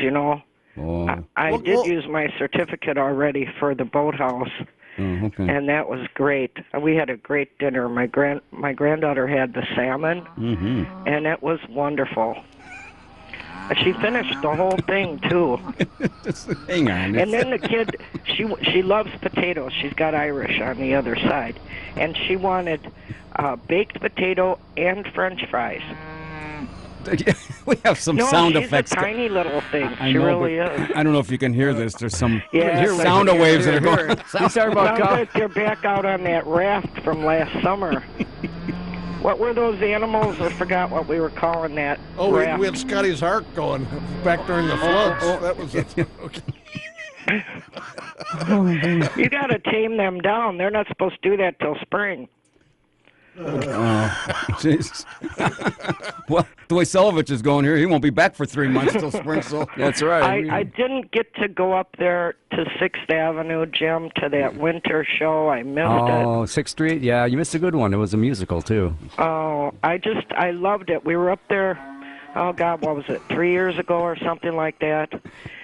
Oh. I did use my certificate already for the boathouse, okay. and that was great. We had a great dinner. My granddaughter had the salmon, and it was wonderful. She finished the whole thing too. Hang on. And then the kid, she loves potatoes. She's got Irish on the other side, and she wanted baked potato and French fries. We have some sound effects. She's a tiny little thing. I She know, really but is. I don't know if you can hear this. There's some Yeah, sound waves that are going. Sounds like they're back out on that raft from last summer. What were those animals? I forgot what we were calling that. Oh, raft. we had Scotty's Ark going back during the floods. That was it. Okay. You got to tame them down. They're not supposed to do that till spring. Jeez. Well, the way Selvich is going here, he won't be back for 3 months till spring. So that's right. I didn't get to go up there to 6th Avenue, Jim, to that winter show. I missed it. Oh, 6th Street? Yeah, you missed a good one. It was a musical, too. Oh, I loved it. We were up there, oh, God, what was it, 3 years ago or something like that?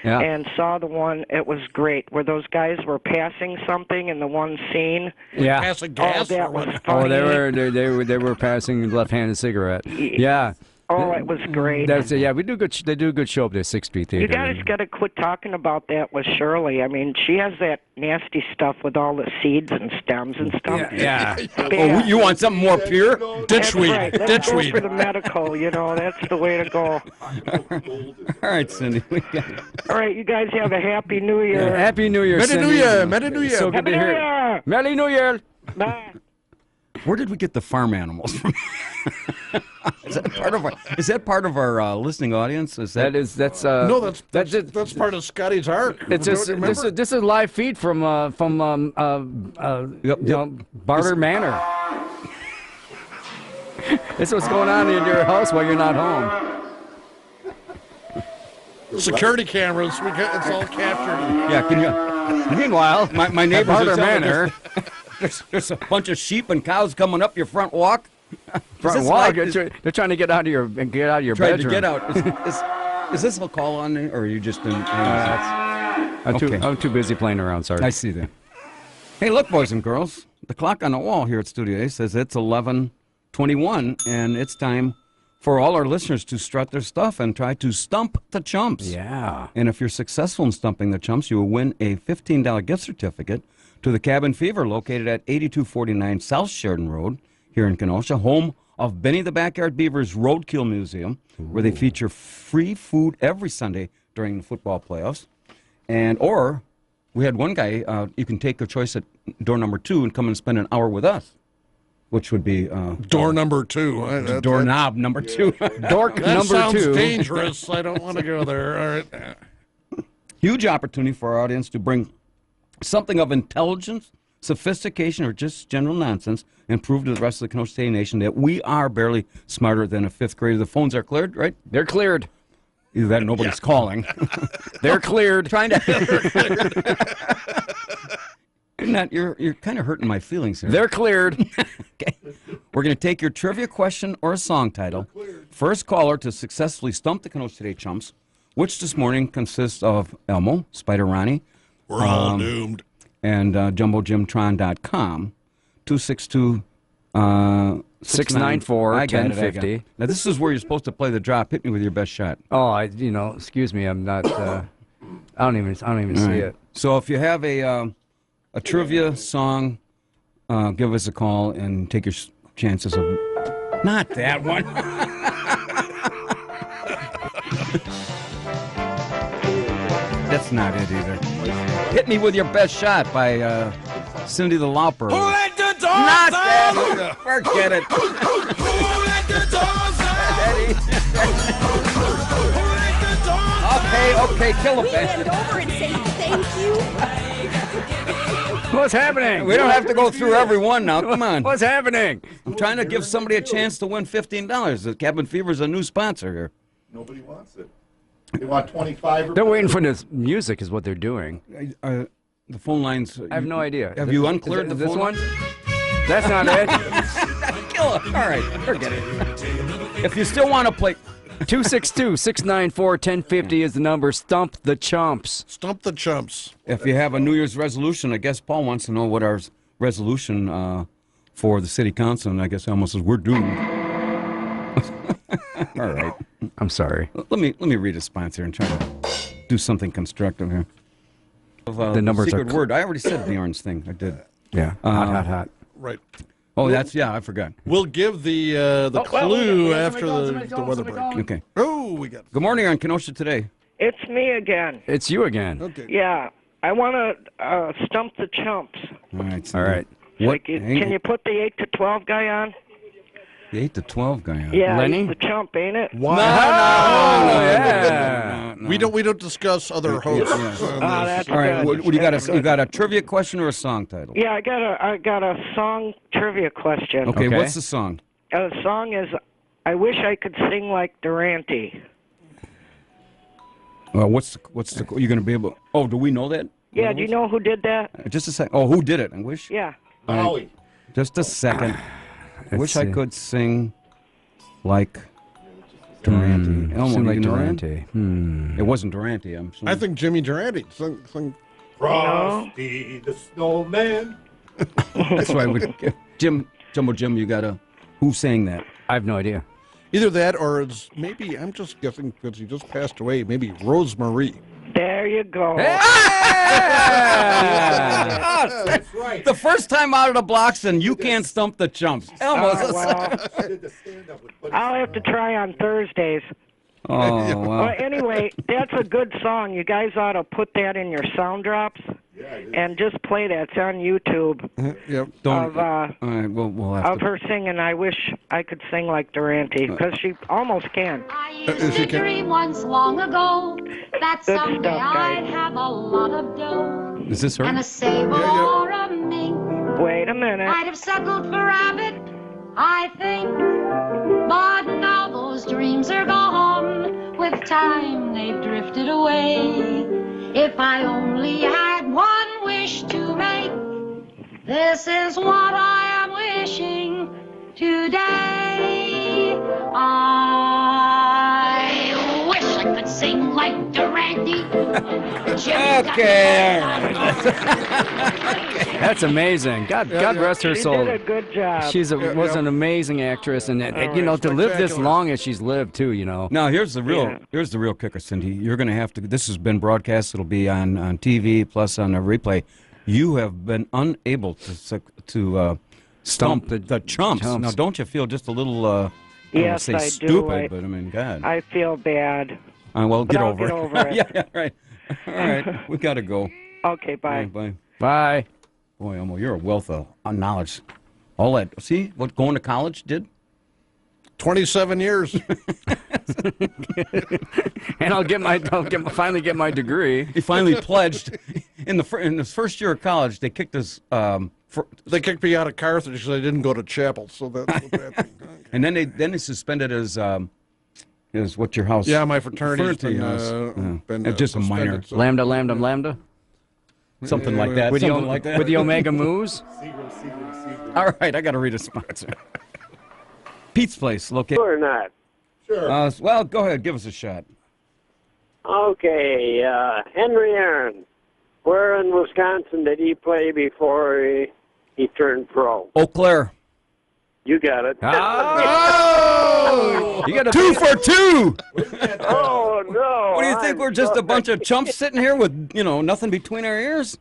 Yeah. And saw the one. It was great, where those guys were passing something in the one scene. Yeah. Passing gas. Oh, that was funny. Oh, they were passing a left-handed cigarette. Yeah. Oh, it was great. Yeah, we do good. They do a good show up there, 6th Street Theater. You guys got to quit talking about that with Shirley. I mean, she has that nasty stuff with all the seeds and stems and stuff. Yeah. Oh, you want something more pure? Ditchweed. Right. Let's go for the medical. That's the way to go. All right, Cindy. All right, you guys have a happy New Year. Yeah, happy New Year, Merry Cindy. New Year. Merry New Year. So good to hear. Merry New Year. Bye. Where did we get the farm animals from? Is that part of our listening audience? That's part of Scotty's arc. This is a live feed from Barter Manor. This is what's going on in your house while you're not home. Security cameras, it's all captured. Yeah, can you? Meanwhile, my neighbors Barter Manor. There's a bunch of sheep and cows coming up your front walk. Front walk. They're trying to get out of your bedroom. To get out. Is this a call on there, or are you just in? I'm too busy playing around. Sorry. I see that. Hey, look, boys and girls. The clock on the wall here at Studio A says it's 11:21, and it's time for all our listeners to strut their stuff and try to stump the chumps. Yeah. And if you're successful in stumping the chumps, you will win a $15 gift certificate to the Cabin Fever, located at 8249 South Sheridan Road here in Kenosha, home of Benny the Backyard Beaver's Roadkill Museum, where they feature free food every Sunday during the football playoffs. Or we had one guy, you can take a choice at door number 2 and come and spend an hour with us, which would be door number 2. Doorknob number 2. Dork that number sounds 2. dangerous. I don't want to go there. All right. Huge opportunity for our audience to bring something of intelligence, sophistication, or just general nonsense, and prove to the rest of the Kenosha State Nation that we are barely smarter than a 5th grader. The phones are cleared, right? They're cleared. Either that or nobody's calling. They're cleared. Trying to. You're kind of hurting my feelings here. They're cleared. Okay. We're going to take your trivia question or a song title. First caller to successfully stump the Kenosha State Chumps, which this morning consists of Elmo, Spider Ronnie. We're all doomed. And JumboJimTron.com, 262-694-1050. Now, this is where you're supposed to play the drop. Hit me with your best shot. Oh, excuse me. I'm not. I don't even see it. So if you have a trivia song, give us a call and take your chances of. Not that one. That's not it either. Hit Me With Your Best Shot by Cindy the Lauper. Who let the dogs Not out? that. Forget it. Who let the dogs out? Okay, kill a Bend over and say thank you. What's happening? We don't have to go through every one now. Come on. What's happening? I'm trying to give somebody a chance to win $15. The Cabin Fever's a new sponsor here. Nobody wants it. They want 25. They're waiting for this music, is what they're doing. The phone lines. I have no idea. Have you uncleared the this phone one? That's not it. Kill it. All right, forget it. If you still want to play. 262-694-1050 is the number. Stump the Chumps. Stump the Chumps. If you have a New Year's resolution, I guess Paul wants to know what our resolution for the city council, and I guess Elmo says we're doomed. All right. I'm sorry. Let me read a sponsor and try to do something constructive here. The numbers secret word. I already said Bjorn's thing. I did. Yeah. Hot. Right. Oh, I forgot. We'll give the clue after the weather break. Okay. Oh, we got. Good morning on Kenosha Today. It's me again. It's you again. Okay. Yeah. I want to stump the chumps. All right. All right. Can you put the 8 to 12 guy on? The 8 to 12 guy on. Yeah, Lenny? he's the chump, ain't it? Wow. No. We don't discuss other hosts. That's all right. good. What you got? You got a trivia question or a song title? Yeah, I got a song trivia question. Okay. What's the song? The song is "I Wish I Could Sing Like Durante." What's the? You going to be able? Oh, do we know that? Yeah. Do you know who did that? Just a second. Oh, who did it? I wish. Yeah. Right. Just a second. I wish I could sing like Durante. Elmo, sing like you know Durante. It wasn't Durante. I think Jimmy Durante sung. Frosty the Snowman. That's why we Jumbo Jim. You got who sang that? I have no idea. Either that or it's maybe I'm just guessing because he just passed away. Maybe Rosemary. There you go. That's right. The first time out of the blocks, and you can't stump the chumps. Elmo. I'll have to try on Thursdays. Oh, wow. Well, anyway, that's a good song. You guys ought to put that in your sound drops. and just play that. It's on YouTube. Yep. Of all right, we'll have of to. her singing. I wish I could sing like Durante because she almost can. I used to dream once long ago that Good someday stuff, guys. I'd have a lot of dough Is this her? and a sable or a mink. Wait a minute. I'd have settled for rabbit, I think. But now those dreams are gone. With time they've drifted away. If I only had one wish to make, this is what I am wishing today. I wish I could sing like Durante. Okay. That's amazing. God rest her soul. She did a good job. She's was an amazing actress, and you know, to live this long as she's lived too. You know. Now here's the real kicker, Cindy. You're going to have to. This has been broadcast. It'll be on TV plus on a replay. You have been unable to stump the chumps. Now, don't you feel just a little? I don't Yes, say I do. stupid, but I mean, God. I feel bad. Well, But get I'll over get it. over it. Yeah, right. All right, we got to go. Okay, bye. Bye. Bye. Boy, Elmo, you're a wealth of knowledge. All that. See what going to college did? 27 years. And finally get my degree. He finally pledged in his first year of college. They kicked us. They kicked me out of Carthage because I didn't go to chapel, so that's a bad thing. And then they suspended his what's your house? Yeah, my fraternity's been just a minor. So. Lambda. Something like that. With Something like that. With the Omega Moose. All right, I got to read a sponsor. Pete's Place, located. Or not? Sure. Well, go ahead, give us a shot. Okay, Henry Aaron. Where in Wisconsin did he play before he turned pro? Eau Claire. You got it. Oh! You got 2 for 2. Oh no! What do you think? We're just a bunch of chumps sitting here with nothing between our ears.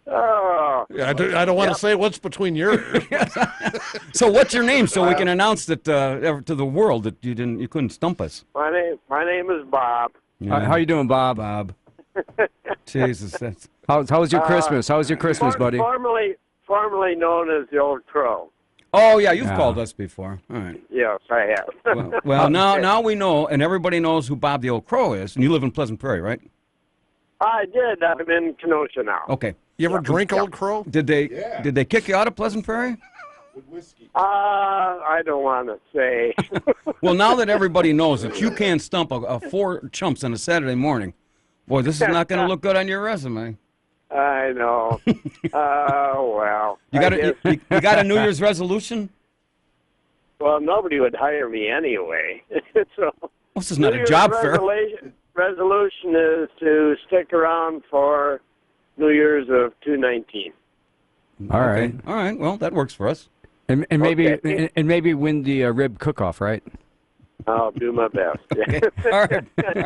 Oh. Yeah, I don't want to say what's between your ears. So what's your name, so we can announce that to the world that you couldn't stump us? My name is Bob. Yeah. How you doing, Bob? Jesus, how was your Christmas? How was your Christmas, buddy? Formerly known as the Old Crow. Oh yeah, you've called us before. All right. Yes, I have. Well, now we know, and everybody knows who Bob the Old Crow is, and you live in Pleasant Prairie, right? I did. I'm in Kenosha now. Okay. You ever drink Old Crow? Did they kick you out of Pleasant Prairie? I don't want to say. Well, now that everybody knows that you can't stump a 4 chumps on a Saturday morning, boy, this is not going to look good on your resume. I know. Well. You got a New Year's resolution? Well, nobody would hire me anyway. So, this is not a job fair. Resolution is to stick around for New Year's of 2019. All right. All right. Well, that works for us. And maybe win the rib cook-off, right? I'll do my best. All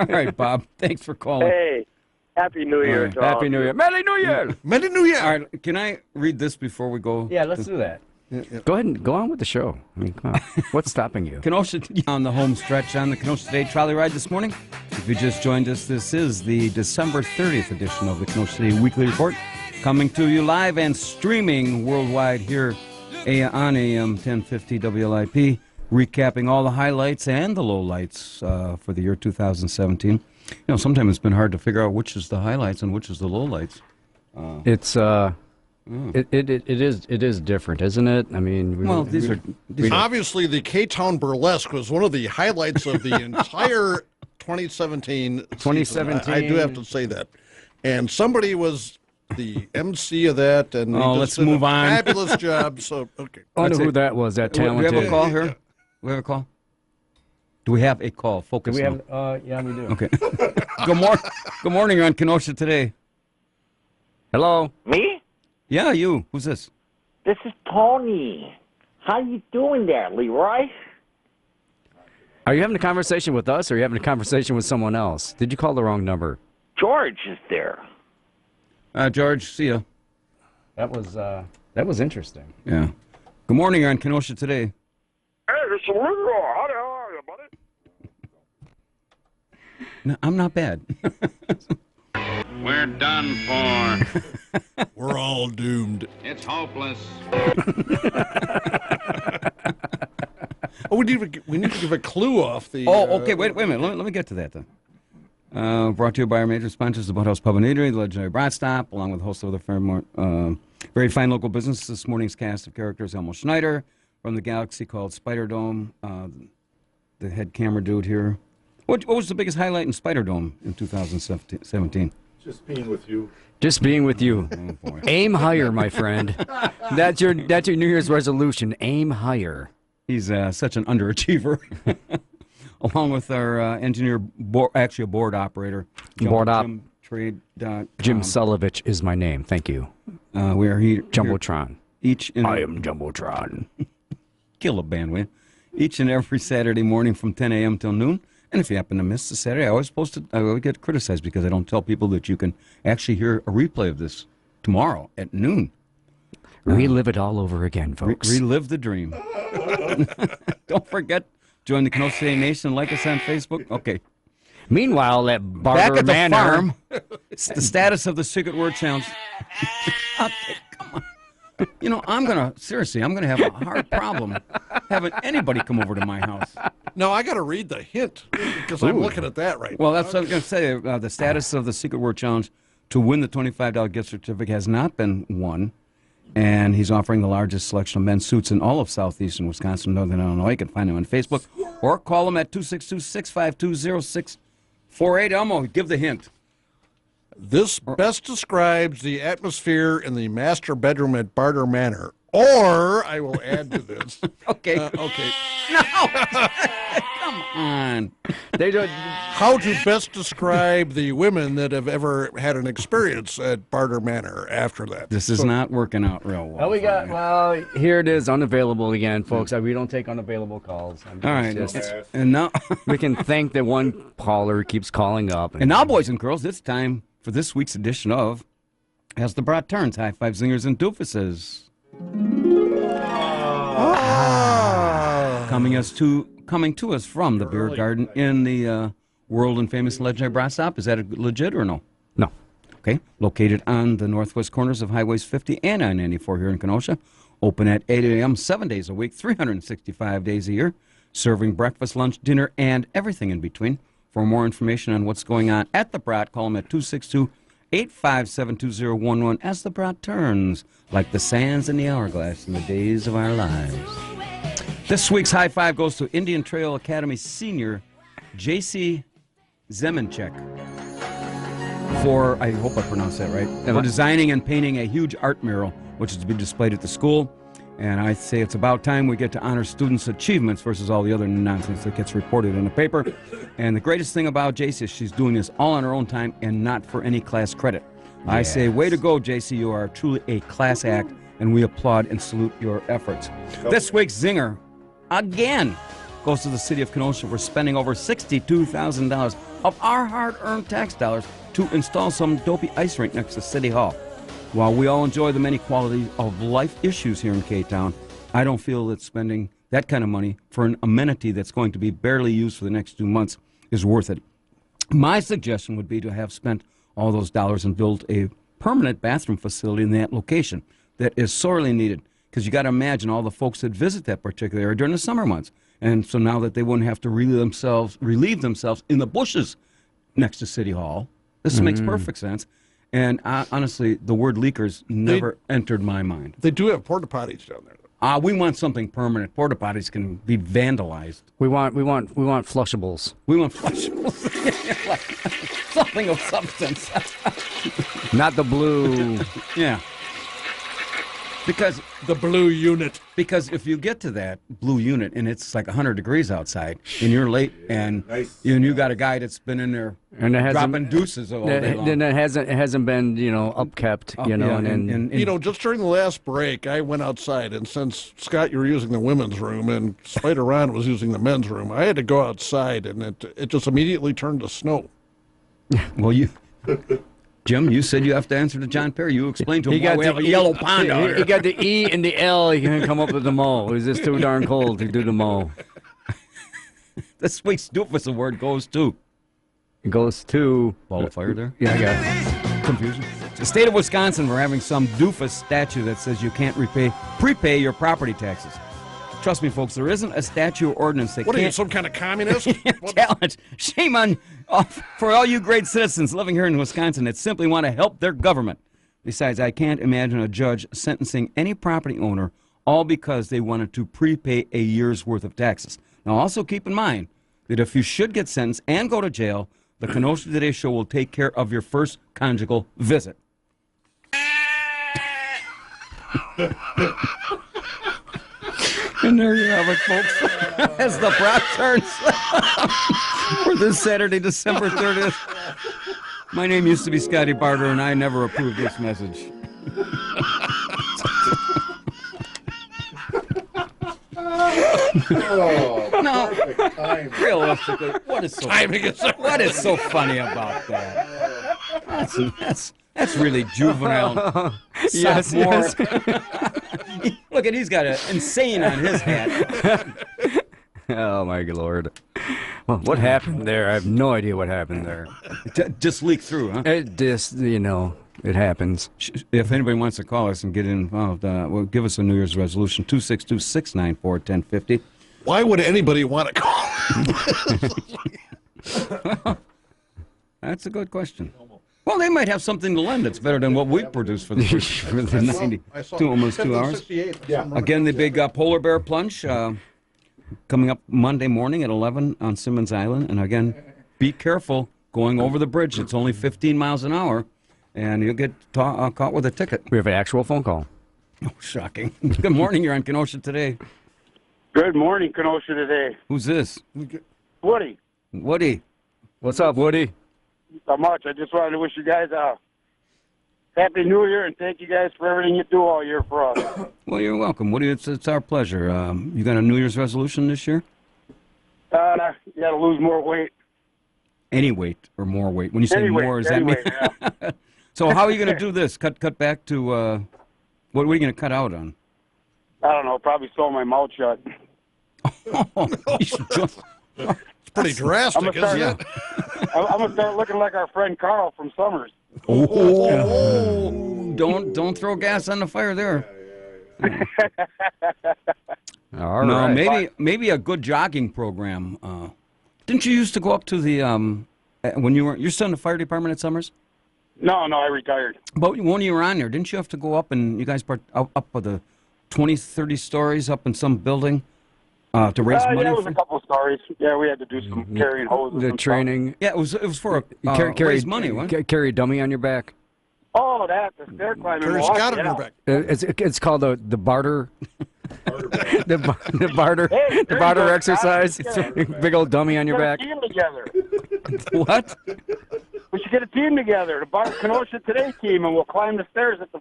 right, Bob. Thanks for calling. Hey, Happy New Year to all. Happy New Year. Merry New Year. Merry New Year. All right. Can I read this before we go? Yeah, let's do that. Go ahead and go on with the show. I mean, come on. What's stopping you? Kenosha on the home stretch on the Kenosha City Trolley Ride this morning. If you just joined us, this is the December 30th edition of the Kenosha City Weekly Report, coming to you live and streaming worldwide here on AM 1050 WLIP, recapping all the highlights and the lowlights for the year 2017. Sometimes it's been hard to figure out which is the highlights and which is the lowlights. It is different, isn't it? I mean, these are obviously the K-Town Burlesque was one of the highlights of the entire 2017 season. I do have to say that. And somebody was the MC of that, and let's move on. Fabulous job. So okay, I wonder who that was. That talented. Do we have a call here? We have a call. Do we have a call? Focus. Do we have? Yeah, we do. Okay. Good morning. You're on Kenosha today. Hello. Me? Yeah, you. Who's this? This is Tony. How you doing there, Leroy? Are you having a conversation with us, or are you having a conversation with someone else? Did you call the wrong number? George is there. George, see ya. That was interesting. Yeah. Good morning. You're on Kenosha today. Hey, it's Leroy. How the hell are you, buddy? No, I'm not bad. we're done for. We're all doomed. It's hopeless. Oh, we need to give a clue off the... okay, wait a minute. Let me get to that, then. Brought to you by our major sponsors, the Boathouse Pub and Eatery, the legendary Brat Stop, along with a host of other very fine local businesses. This morning's cast of characters, Elmo Schneider, from the galaxy called Spider Dome, the head camera dude here. What was the biggest highlight in Spider Dome in 2017? Just being with you. Just being with you. Oh, Aim higher, my friend. That's your New Year's resolution. Aim higher. He's such an underachiever. Along with our engineer, actually a board operator. Board op. Trade.com. Jim Sulovich is my name. Thank you. We are here. Jumbotron. I am Jumbotron. Kill a band, will you? Each and every Saturday morning from 10 a.m. till noon. And if you happen to miss the Saturday, I always get criticized because I don't tell people that you can actually hear a replay of this tomorrow at noon. Relive it all over again, folks. Relive the dream. Don't forget, join the Kenosha Nation and like us on Facebook. Okay. Meanwhile, at Barber Back at the Manor, farm, it's the status of the secret word challenge. Okay, come on. You know, I'm going to have a hard problem having anybody come over to my house. No, I got to read the hint because I'm looking at that right now. Well, that's what I was going to say. The status of the secret word challenge to win the $25 gift certificate has not been won. And he's offering the largest selection of men's suits in all of southeastern Wisconsin, northern Illinois. You can find him on Facebook or call him at 262-652-0648. Elmo, give the hint. This best describes the atmosphere in the master bedroom at Barter Manor. Or, I will add to this. Okay. Okay. No! Come on. They don't. How to best describe the women that have ever had an experience at Barter Manor after that. This is not working out real well. Here it is, unavailable again, folks. We don't take unavailable calls. All right. And now we can thank that one caller who keeps calling up. And now, boys and girls, it's time for this week's edition of As the Brat Turns, High Five Zingers and Doofuses. Coming to us from the beer garden in the world and famous legendary Brat Stop. Is that legit or no? No. Okay. Located on the northwest corners of Highways 50 and I-94 here in Kenosha. Open at 8 a.m. 7 days a week, 365 days a year. Serving breakfast, lunch, dinner, and everything in between. For more information on what's going on at the Brat, call them at 262-857-2011 as the Brat turns like the sands in the hourglass in the days of our lives. This week's high five goes to Indian Trail Academy senior J.C. Zemenchek for, I hope I pronounced that right, for designing and painting a huge art mural, which is to be displayed at the school. And I say it's about time we get to honor students' achievements versus all the other nonsense that gets reported in the paper. And the greatest thing about JC is she's doing this all on her own time and not for any class credit. Yes. I say, way to go, JC. You are truly a class act, and we applaud and salute your efforts. This week's zinger, again, goes to the city of Kenosha. We're spending over $62,000 of our hard-earned tax dollars to install some dopey ice rink next to City Hall. While we all enjoy the many quality of life issues here in K-Town, I don't feel that spending that kind of money for an amenity that's going to be barely used for the next 2 months is worth it. My suggestion would be to have spent all those dollars and build a permanent bathroom facility in that location that is sorely needed. Because you got to imagine all the folks that visit that particular area during the summer months. And so now that they wouldn't have to relieve themselves in the bushes next to City Hall, this makes perfect sense. And honestly, the word leakers never entered my mind. They do have porta potties down there. We want something permanent. Porta potties can be vandalized. We want flushables. We want flushables. Like something of substance. Not the blue. Yeah. Because the blue unit. Because if you get to that blue unit and it's like 100 degrees outside and you're late and you got a guy that's been in there and dropping deuces all day long. Then it hasn't been upkept. And just during the last break, I went outside, and since Scott, you were using the women's room and Spider Ron was using the men's room, I had to go outside, and it just immediately turned to snow. Well, Jim, you said you have to answer to John Perry. You explained to him why we have a yellow pond out here. He got the E and the L. He can come up with the mo. It was just too darn cold to do the mo. This week's Doofus Award goes to... It goes to... Ball of fire there? Yeah, I got it. confusion. The state of Wisconsin, we're having some doofus statute that says you can't prepay your property taxes. Trust me, folks, there isn't a statute or ordinance that What are you, can't... some kind of communist? Challenge. Shame on for all you great citizens living here in Wisconsin that simply want to help their government. Besides, I can't imagine a judge sentencing any property owner all because they wanted to prepay a year's worth of taxes. Now, also keep in mind that if you should get sentenced and go to jail, the Kenosha Today Show will take care of your first conjugal visit. And there you have it, folks. As the Brock turns for this Saturday, December 30th. My name used to be Scotty Barter, and I never approved this message. No, realistically, what is so funny about that? That's really juvenile. Yes. Look at, he's got an insane on his hat. Oh my Lord! Well, what happened there? I have no idea what happened there. Just leaked through, huh? It just, it happens. If anybody wants to call us and get involved, well, give us a New Year's resolution, 262-694-1050. Why would anybody want to call? That's a good question. Well, they might have something to lend. It's better than what we produced for the first almost 2 hours. Yeah. Again, the big polar bear plunge coming up Monday morning at 11 on Simmons Island. And again, be careful going over the bridge. It's only 15 miles an hour, and you'll get caught with a ticket. We have an actual phone call. Oh, shocking. Good morning. You're on Kenosha Today. Good morning, Kenosha Today. Who's this? Woody. Woody. What's up, Woody? Not much. I just wanted to wish you guys a Happy New Year, and thank you guys for everything you do all year for us. Well, you're welcome, Woody. It's our pleasure. You got a New Year's resolution this year? You got to lose more weight. Any weight or more weight? When you say Anyway, more, does that mean? yeah. So how are you going to do this? Cut back to what are you going to cut out on? I don't know. Probably sew my mouth shut. It's pretty drastic, isn't it? I'm going to start looking like our friend Carl from Summers. Oh, don't throw gas on the fire there. All no, right. maybe a good jogging program. Didn't you used to go up to the when you're still in the fire department at Summers? No, I retired. But when you were on there, didn't you have to go up and you guys up with the 20, 30 stories up in some building to raise money? Yeah, it was a couple of stories. Yeah, we had to do some carrying hoses. The and training. stuff. Yeah, it was for raise money, wasn't Carry a dummy on your back. Oh, that's the stair climbing. Carry wall, Scott on yeah. your back. It's called the barter. the barter. Hey, The barter there you go, exercise. Scott. Big old dummy on your Get back. a team together. What? We should get a team together, the Kenosha Today team, and we'll climb the stairs at the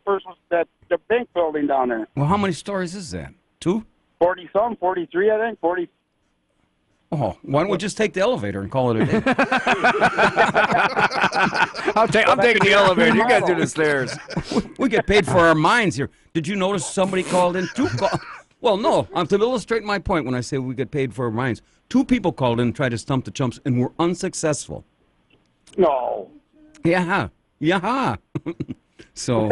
the bank building down there. Well, how many stories is that? 2? 40-some, 43, I think, 40. Oh, why don't we just take the elevator and call it a day? I'm taking the elevator. You guys do the stairs. We get paid for our minds here. Did you notice somebody called in? Well, no. To illustrate my point when I say we get paid for our minds, 2 people called in and tried to stump the chumps and were unsuccessful. No. Yeah. So.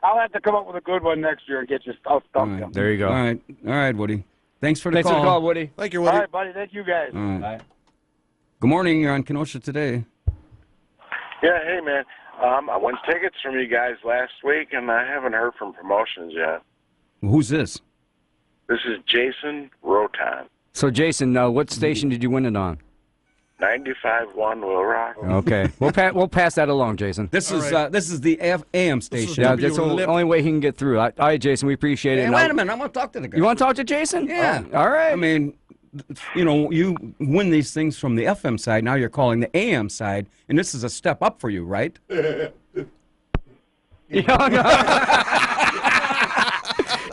I'll have to come up with a good one next year and get you stumped. Right. There you go. All right, Woody. Thanks for the Thanks call. for the call, Woody. Thank you, Woody. All right, buddy. Thank you guys. All right. Bye. Good morning. You're on Kenosha Today. Yeah, hey, man. I won tickets from you guys last week, and I haven't heard from promotions yet. Who's this? This is Jason Rotan, So, Jason, what station did you win it on? 95.1 Little Rock. Okay, we'll pass that along, Jason. This is the AM station. Yeah, that's the only way he can get through. All right, Jason, we appreciate it. Hey, wait a minute. I want to talk to the guy. You want to talk to Jason? Yeah. Oh, all right. I mean, you win these things from the FM side. Now you're calling the AM side, and this is a step up for you, right?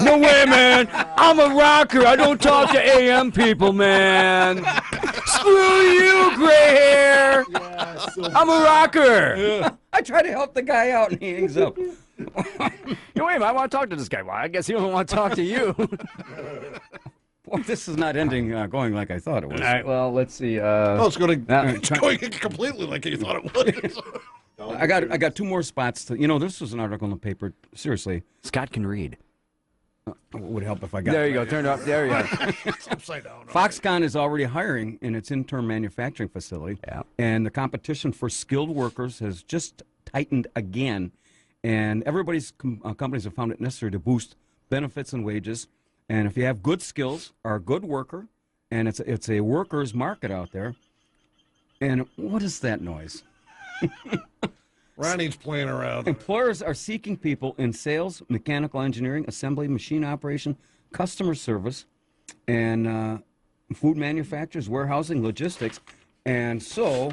No way, man. I'm a rocker. I don't talk to AM people, man. Screw you, gray hair. Yeah, I'm a rocker. Yeah. I try to help the guy out, and he hangs up. Wait a minute. I want to talk to this guy. Well, I guess he doesn't want to talk to you. Well, this is not ending going like I thought it was. All right, well, let's see. It's going completely like you thought it would. I got 2 more spots. This was an article in the paper. Seriously. Scott can read. It would help if I got There you go. Turn it up. There you go. It's upside down. Foxconn is already hiring in its interim manufacturing facility. Yeah. And the competition for skilled workers has just tightened again. And everybody's companies have found it necessary to boost benefits and wages. And if you have good skills, are a good worker, and it's a workers' market out there. And what is that noise? Ronnie's playing around. Employers are seeking people in sales, mechanical engineering, assembly, machine operation, customer service, and food manufacturers, warehousing, logistics. And so,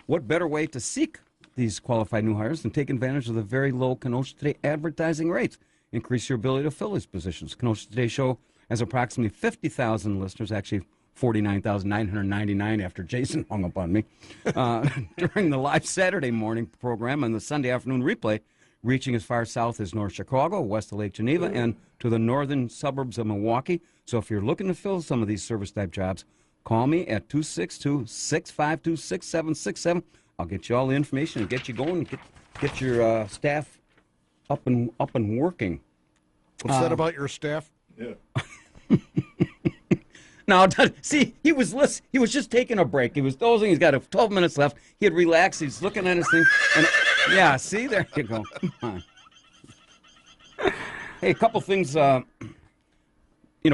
what better way to seek these qualified new hires than take advantage of the very low Kenosha Today advertising rates? Increase your ability to fill these positions. Kenosha Today show has approximately 50,000 listeners, actually 49,999 after Jason hung up on me, during the live Saturday morning program and the Sunday afternoon replay, reaching as far south as North Chicago, west of Lake Geneva, and to the northern suburbs of Milwaukee. So if you're looking to fill some of these service-type jobs, call me at 262-652-6767. I'll get you all the information and get you going and get your staff up and working. What's that about your staff? Yeah. Now, see, he was just taking a break. He was dozing. He's got 12 minutes left. He had relaxed. He's looking at his thing. And yeah, see, there you go. Come on. Hey, a couple things.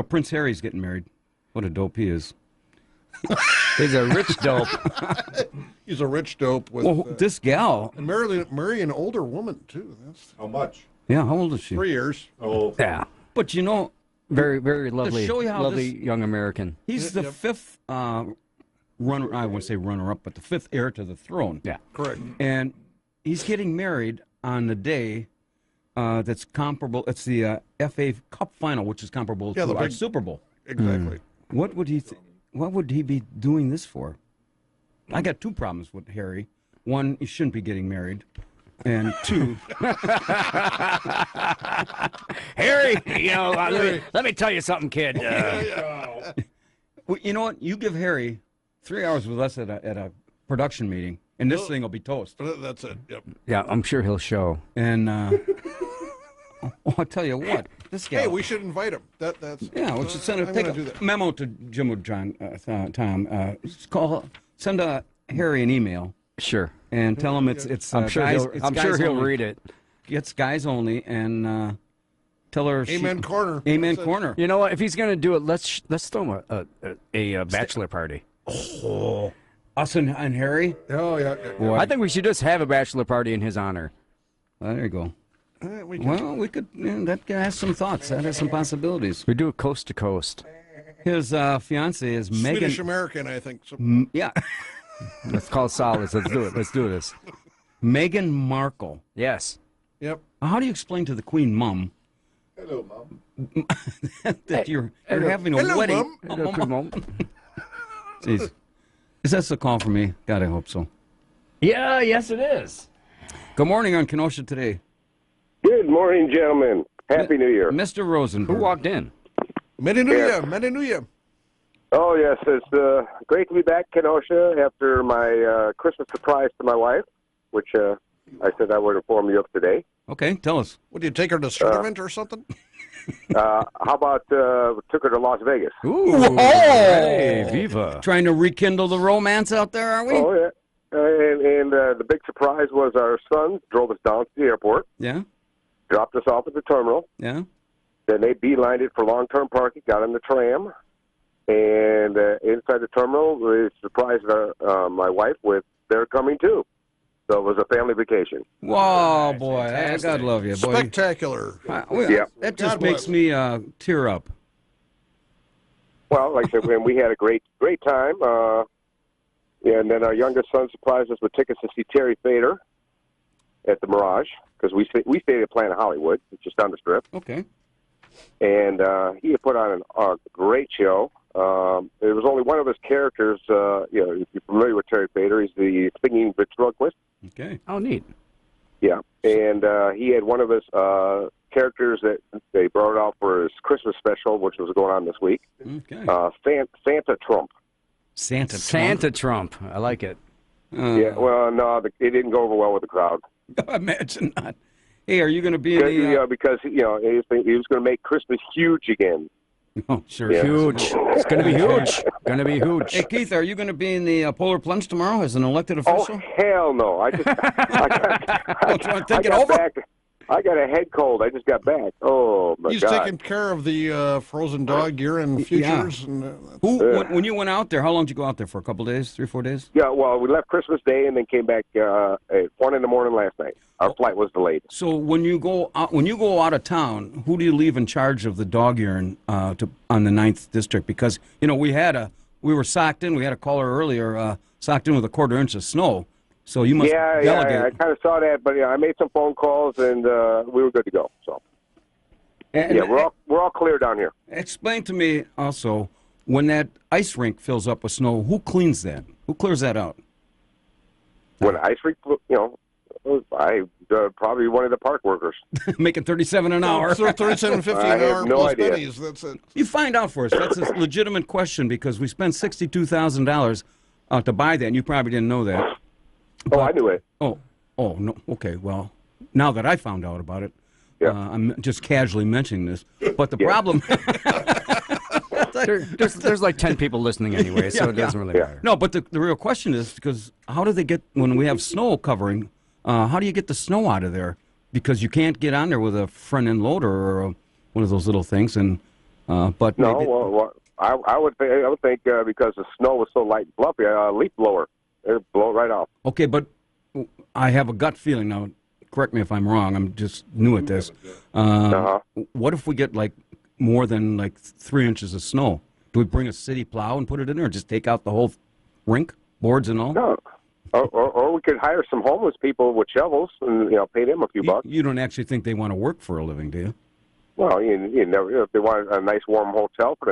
Prince Harry's getting married. What a dope he is. He's a rich dope. He's a rich dope. With, this gal. And marry an older woman, too. How much? Yeah, how old is she? 3 years. Oh. Yeah. But very, very lovely, show you how lovely young American. He's the fifth runner, I wouldn't say runner-up, but the fifth heir to the throne. Yeah. Correct. And he's getting married on the day that's comparable. It's the FA Cup final, which is comparable to our Super Bowl. Exactly. What would he be doing this for? I got 2 problems with Harry. 1, he shouldn't be getting married. And 2, Harry, let me tell you something, kid. Well, you know what? You give Harry 3 hours with us at a production meeting, and this thing will be toast. That's it. Yep. Yeah, I'm sure he'll show. And I'll tell you what, this guy. Hey, we should invite him. That's we should send a memo to Jim or John, Tom. Send Harry an email. Sure. And tell him it's. I'm sure he'll read it. It's guys only, and tell her. Amen corner. Amen corner. You know what? If he's going to do it, let's throw him a bachelor party. Oh, us and Harry. Oh yeah. Boy. I think we should just have a bachelor party in his honor. Well, there you go. We could. That guy has some thoughts. That has some possibilities. We do it coast to coast. His fiance is Megan. Swedish American, I think. So. Yeah. Let's call solids. Let's do it. Let's do this. Meghan Markle. Yes. Yep. How do you explain to the Queen Mum? Hello, Mom. that you're having a wedding? Hello, Mom. Jeez. Is that a call for me? God, I hope so. Yeah, yes, it is. Good morning on Kenosha Today. Good morning, gentlemen. Happy New Year. Mr. Rosenberg. Who walked in? Merry New Year. Merry New Year. Oh, yes. It's great to be back in Kenosha after my Christmas surprise to my wife, which I said I would inform you of today. Okay, tell us. Would you take her to Sturdivant or something? How about took her to Las Vegas? Ooh. Whoa! Hey, Viva. Trying to rekindle the romance out there, are we? Oh, yeah. And the big surprise was our son drove us down to the airport. Yeah. Dropped us off at the terminal. Yeah. Then they beelined it for long-term parking, got in the tram. And inside the terminal, we surprised my wife with they're coming too. So it was a family vacation. Whoa, boy. God love you, boy. Spectacular. Yeah. That just makes me tear up. Well, like I said, we had a great time. And then our youngest son surprised us with tickets to see Terry Fader at the Mirage, because we stayed at Planet Hollywood, it's just down the strip. Okay. And he had put on a great show. There was only one of his characters. If you're familiar with Terry Fader, he's the singing ventriloquist. Okay. Oh, neat. Yeah, and he had one of his characters that they brought out for his Christmas special, which was going on this week. Okay. Santa Trump. Santa Trump. I like it. Yeah, well, no, it didn't go over well with the crowd. Imagine not. Hey, are you going to be in the... because, he was going to make Christmas huge again. Oh, sure. Yeah. Huge. It's going to be huge. Going to be huge. Hey, Keith, are you going to be in the Polar Plunge tomorrow as an elected official? Oh, hell no. I got a head cold. I just got back. Oh, my He's God. taking care of the frozen dog urine futures. Yeah. When you went out there, how long did you go out there for? A couple days? 3 or 4 days? Yeah, well, we left Christmas Day and then came back at 1 in the morning last night. Our flight was delayed. So when you go out of town, who do you leave in charge of the dog urine on the 9th District? Because, we were socked in. We had a caller earlier socked in with a 1/4 inch of snow. So you must delegate. Yeah, I kind of saw that, but I made some phone calls and we were good to go. So, we're all clear down here. Explain to me also, when that ice rink fills up with snow, who cleans that? Who clears that out? When ice rink, I probably one of the park workers. Making $37 an hour. $37.50 an hour. have no plus idea. pennies. That's it. You find out for us. That's a legitimate question because we spent $62,000 to buy that, and you probably didn't know that. Oh, I knew it. Oh, no. Okay, well, now that I found out about it, I'm just casually mentioning this. But the problem... There's like 10 people listening anyway, so it doesn't really matter. No, but the real question is, because how do they get, when we have snow covering, how do you get the snow out of there? Because you can't get on there with a front-end loader or one of those little things. And but no, maybe... I would think because the snow was so light and fluffy, a leaf blower, it'd blow it right off. Okay, but I have a gut feeling now. Correct me if I'm wrong. I'm just new at this. What if we get more than 3 inches of snow? Do we bring a city plow and put it in there, or just take out the whole rink, boards and all? No. Or we could hire some homeless people with shovels and pay them a few bucks. You don't actually think they want to work for a living, do you? Well, you never. If they want a nice warm hotel for